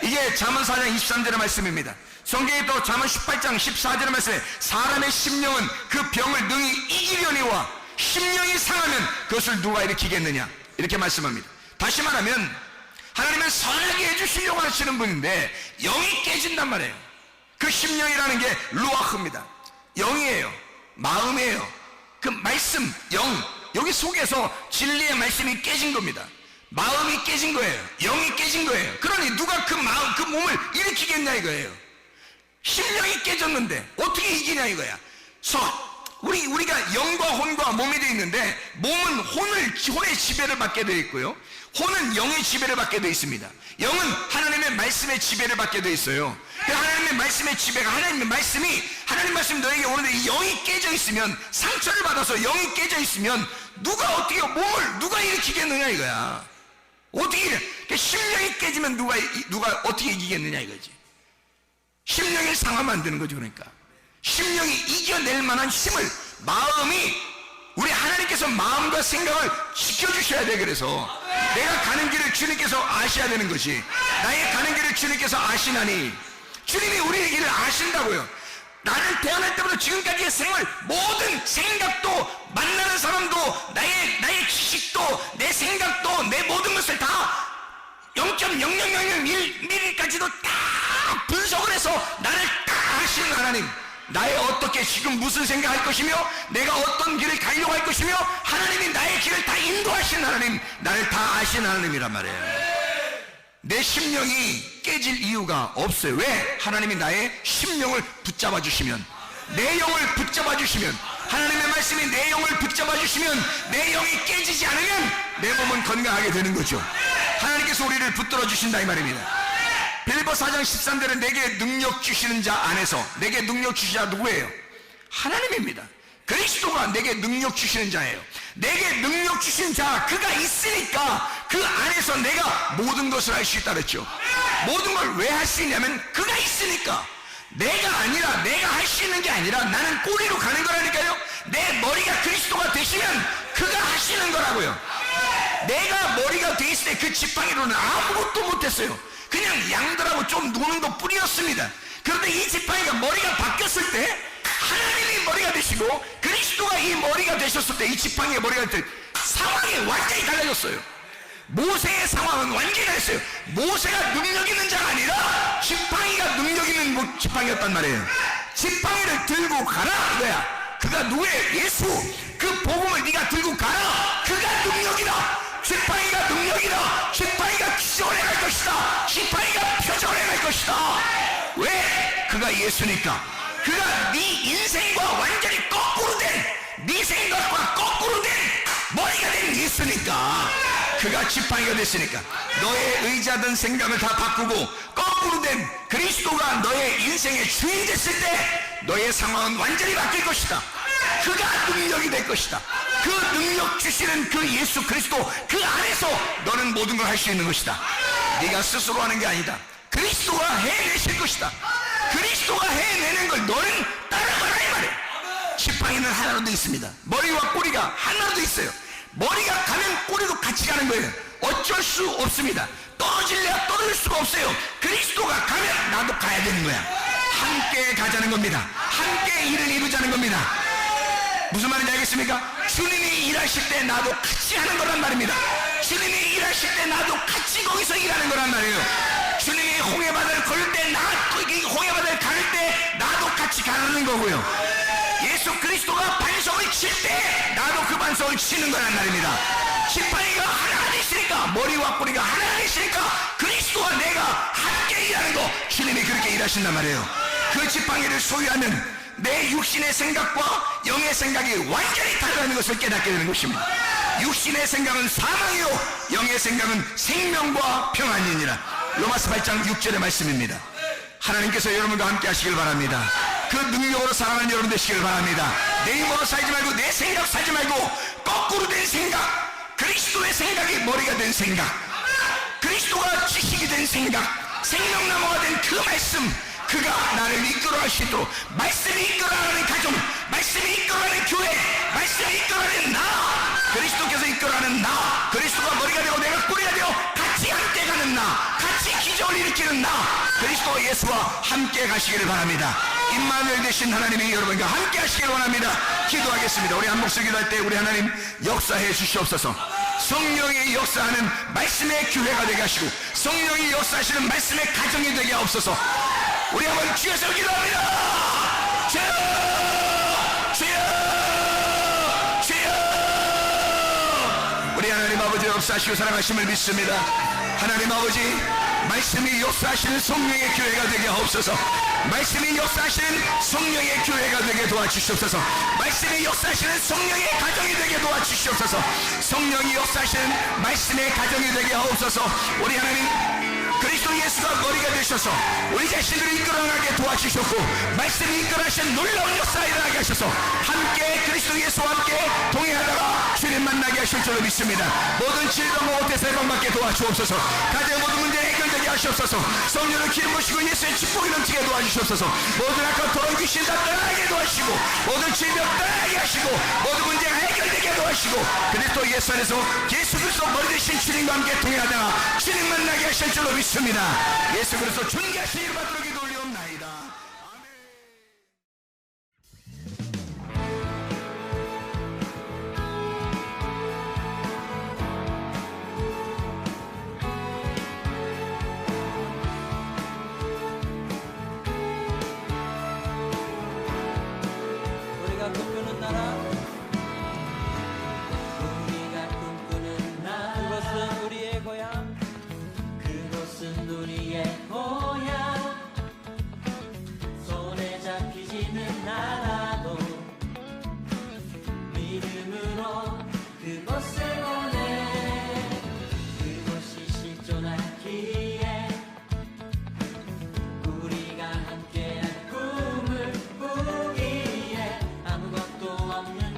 이게 잠언 4장 23절의 말씀입니다. 성경에 또 잠언 18장 14절의 말씀에 사람의 심령은 그 병을 능히 이기려니와 심령이 상하면 그것을 누가 일으키겠느냐 이렇게 말씀합니다. 다시 말하면 하나님은 선하게 해주시려고 하시는 분인데 영이 깨진단 말이에요. 그 심령이라는 게 루아흐입니다. 영이에요. 마음이에요. 그 말씀, 영, 여기 속에서 진리의 말씀이 깨진 겁니다. 마음이 깨진 거예요. 영이 깨진 거예요. 그러니 누가 그 마음, 그 몸을 일으키겠냐 이거예요. 심령이 깨졌는데 어떻게 이기냐 이거야. 우리가 영과 혼과 몸이 되어 있는데 몸은 혼의 지배를 받게 되어 있고요. 혼은 영의 지배를 받게 되어 있습니다. 영은 하나님의 말씀의 지배를 받게 되어 있어요. 하나님의 말씀의 지배가 하나님 말씀이 너에게 오는데 이 영이 깨져 있으면 상처를 받아서 영이 깨져 있으면 누가 몸을 누가 일으키겠느냐 이거야. 어떻게 심령이 깨지면 누가 어떻게 이기겠느냐 이거지. 심령이 상하면 안 되는 거죠. 그러니까 심령이 이겨낼 만한 힘을 마음이 우리 하나님께서 마음과 생각을 지켜주셔야 돼. 그래서 내가 가는 길을 주님께서 아셔야 되는 것이 나의 가는 길을 주님께서 아시나니 주님이 우리의 길을 아신다고요. 나를 태어날 때부터 지금까지의 생활 모든 생각도 만나는 사람도 나의 지식도 내 생각도 내 모든 것을 다 0.0001mm까지도 다 분석을 해서 나를 다 아시는 하나님, 나의 어떻게 지금 무슨 생각할 것이며 내가 어떤 길을 가려고 할 것이며 하나님이 나의 길을 다 인도하시는 하나님, 나를 다 아시는 하나님이란 말이에요. 내 심령이 깨질 이유가 없어요. 왜? 하나님이 나의 심령을 붙잡아 주시면, 내 영을 붙잡아 주시면, 하나님의 말씀이 내 영을 붙잡아 주시면 내 영이 깨지지 않으면 내 몸은 건강하게 되는 거죠. 하나님께서 우리를 붙들어 주신다 이 말입니다. 빌립보 4장 13절에 내게 능력 주시는 자 안에서, 내게 능력 주시는 자 누구예요? 하나님입니다. 그리스도가 내게 능력 주시는 자예요. 내게 능력 주신 자, 그가 있으니까 그 안에서 내가 모든 것을 할 수 있다 그랬죠. 모든 걸 왜 할 수 있냐면 그가 있으니까. 내가 아니라, 내가 할 수 있는 게 아니라 나는 꼬리로 가는 거라니까요. 내 머리가 그리스도가 되시면 그가 하시는 거라고요. 내가 머리가 돼 있을 때 그 지팡이로는 아무것도 못했어요. 그냥 양들하고 좀 노는 것 뿐이었습니다. 그런데 이 지팡이가 머리가 바뀌었을 때 하나님이 머리가 되시고 그리스도가 이 머리가 되셨을 때, 이 지팡이의 머리가 될 때 상황이 완전히 달라졌어요. 모세의 상황은 완전히 달랐어요. 모세가 능력 있는 자가 아니라 지팡이가 능력 있는 지팡이였단 말이에요. 지팡이를 들고 가라 이거야. 그가 누구예요? 예수. 그 복음을 네가 들고 가라. 그가 능력이다. 지팡이가 능력이다. 지팡이가 기적을 해갈 것이다. 지팡이가 표적을 해갈 것이다. 왜? 그가 예수니까. 그가 네 인생과 완전히 거꾸로 된, 네 생각과 거꾸로 된 머리가 된 예수니까. 그가 지팡이가 됐으니까 너의 의자든 생각을 다 바꾸고 거꾸로 된 그리스도가 너의 인생의 주인 됐을 때 너의 상황은 완전히 바뀔 것이다. 그가 능력이 될 것이다. 그 능력 주시는 그 예수 그리스도, 그 안에서 너는 모든 걸 할 수 있는 것이다. 네가 스스로 하는 게 아니다. 그리스도가 해내실 것이다. 그리스도가 해내는 걸 너는 따라가라 이 말이야. 지팡이는 하나로 되어 있습니다. 머리와 꼬리가 하나로 되어 있어요. 머리가 가면 꼬리도 같이 가는 거예요. 어쩔 수 없습니다. 떨어질래야 떨어질 수가 없어요. 그리스도가 가면 나도 가야 되는 거야. 함께 가자는 겁니다. 함께 일을 이루자는 겁니다. 무슨 말인지 알겠습니까? 주님이 일하실 때 나도 같이 하는 거란 말입니다. 주님이 일하실 때 나도 같이 거기서 일하는 거란 말이에요. 주님이 홍해바다를 걸을 때 홍해바다를 가를 때 나도 같이 가는 거고요. 예수 그리스도가 반석을 칠 때 나도 그 반석을 치는 거란 말입니다. 지팡이가 하나 되시니까, 머리와 뿌리가 하나 되시니까 그리스도와 내가 함께 일하는 거, 주님이 그렇게 일하신단 말이에요. 그 지팡이를 소유하는 내 육신의 생각과 영의 생각이 완전히 다르다는 것을 깨닫게 되는 것입니다. 육신의 생각은 사망이요 영의 생각은 생명과 평안이니라. 로마서 8장 6절의 말씀입니다. 하나님께서 여러분과 함께 하시길 바랍니다. 그 능력으로 사랑하는 여러분 되시길 바랍니다. 내 힘으로 살지 말고 내 생각 살지 말고 거꾸로 된 생각, 그리스도의 생각이 머리가 된 생각, 그리스도가 지식이 된 생각, 생명나무가 된 그 말씀, 그가 나를 이끌어갈 수 있도록, 말씀이 이끌어가는 가정, 말씀이 이끌어가는 교회, 말씀이 이끌어가는 나, 그리스도께서 이끌어가는 나, 그리스도가 머리가 되고 내가 뿌리가 되어 같이 함께 가는 나, 같이 기적을 일으키는 나, 그리스도 예수와 함께 가시기를 바랍니다. 임마누엘 되신 하나님이 여러분과 함께 하시기를 원합니다. 기도하겠습니다. 우리 한 목소리 기도할 때 우리 하나님 역사해 주시옵소서. 성령이 역사하는 말씀의 교회가 되게 하시고 성령이 역사하시는 말씀의 가정이 되게 하옵소서. 우리 한번 주여서 기도합니다. 주여, 주여, 주여. 우리 하나님 아버지 역사하시고 사랑하심을 믿습니다. 하나님 아버지, 말씀이 역사하시는 성령의 교회가 되게 하옵소서. 말씀이 역사하시는 성령의 교회가 되게 도와주시옵소서. 말씀이 역사하시는 성령의 가정이 되게 도와주시옵소서. 성령이 역사하시는 말씀의 가정이 되게 하옵소서. 우리 하나님, 그리스도 예수가 머리가 되셔서 우리 자신들을 이끌어나가게 도와주셨고 말씀이 이끌어하신 놀라운 역사가 일어나게 하셔서 함께 그리스도 예수와 함께 동행하다가 주님 만나게 하실 줄로 믿습니다. 모든 질병과 오태서 해방받게 도와주옵소서. 가정의 모든 문제 해결되게 하시옵소서. 성령을 기름 부으시고 예수의 축복이 넘치게 도와주시옵소서. 모든 악한 토론 귀신 다 떠나게 도와주시고 모든 질병 떠나게 하시고 모든 문제가 해결되게 도와주시고 그리스도 예수 안에서 예수 그리스도 머리 되신 주님과 함께 동행하다가 주님 만나게 하실 줄로 믿습니다. 예수 그리스도 존귀하신 이름 받들어 기도 올리옵나이다. 우리가 꿈꾸는 나라, 우리가 꿈꾸는 나라, 그것은 우리의 고향, 그곳은 우리의 고향. 손에 잡히지는 않아도 믿음으로 그곳에 보내. 그곳이 실존하기에 우리가 함께한 꿈을 꾸기에 아무것도 없는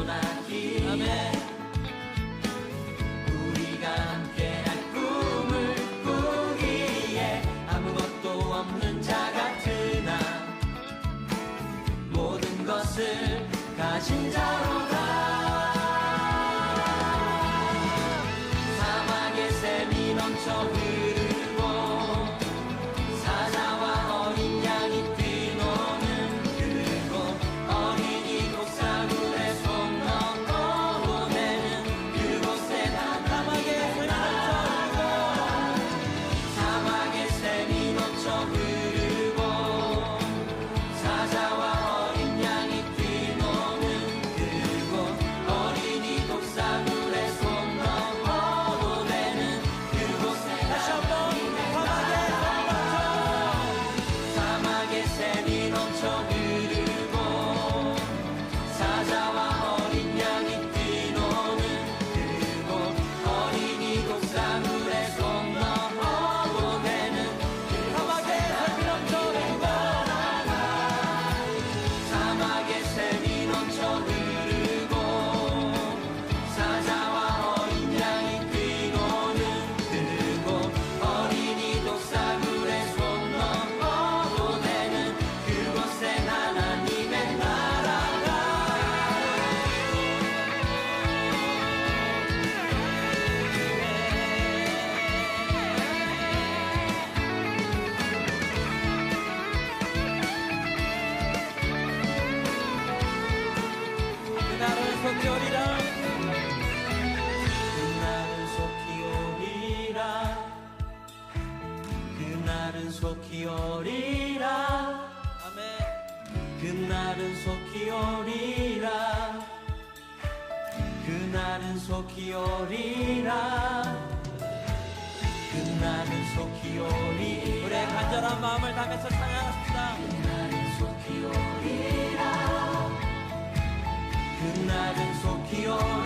실존하기에 우리가 함께할 꿈을 꾸기에 아무것도 없는 자 같으나 모든 것을 가진 자로다. 사막의 샘이 넘쳐 흐르고 사자와 어린 양이 뛰노는 그곳 어린이 독사물에 손 넣고 내는 그곳에 사막의 샘이 넘쳐 흐르고 사자와 어린 양이 뛰노는 그곳 어린이 독사물에 손 넣고 내는 그곳에 다시 한번 사막의 샘이 넘쳐 흐르고 사자와 어린 양이 뛰노는 그곳 어린이 독사물에 손 넣고 내는 사막의 샘이 넘쳐 흐르고 사막의 샘이 넘쳐 흐르고 사자와 어린 양이 뛰노는 그곳 어린이 독사물에 손 넣고 내는 그곳에 하나님의 나라가 그날은 속히 오리라. 그날은 속히 오리라. 그날은 속히 오리라. 아멘. 그날은 속히 오리라. 그날은 속히 오리라. 그날은 속히 오리라. 우리의 간절한 마음을 담아서 찬양합시다. 그날은 속히 오리라. 그날은 속히 오리라.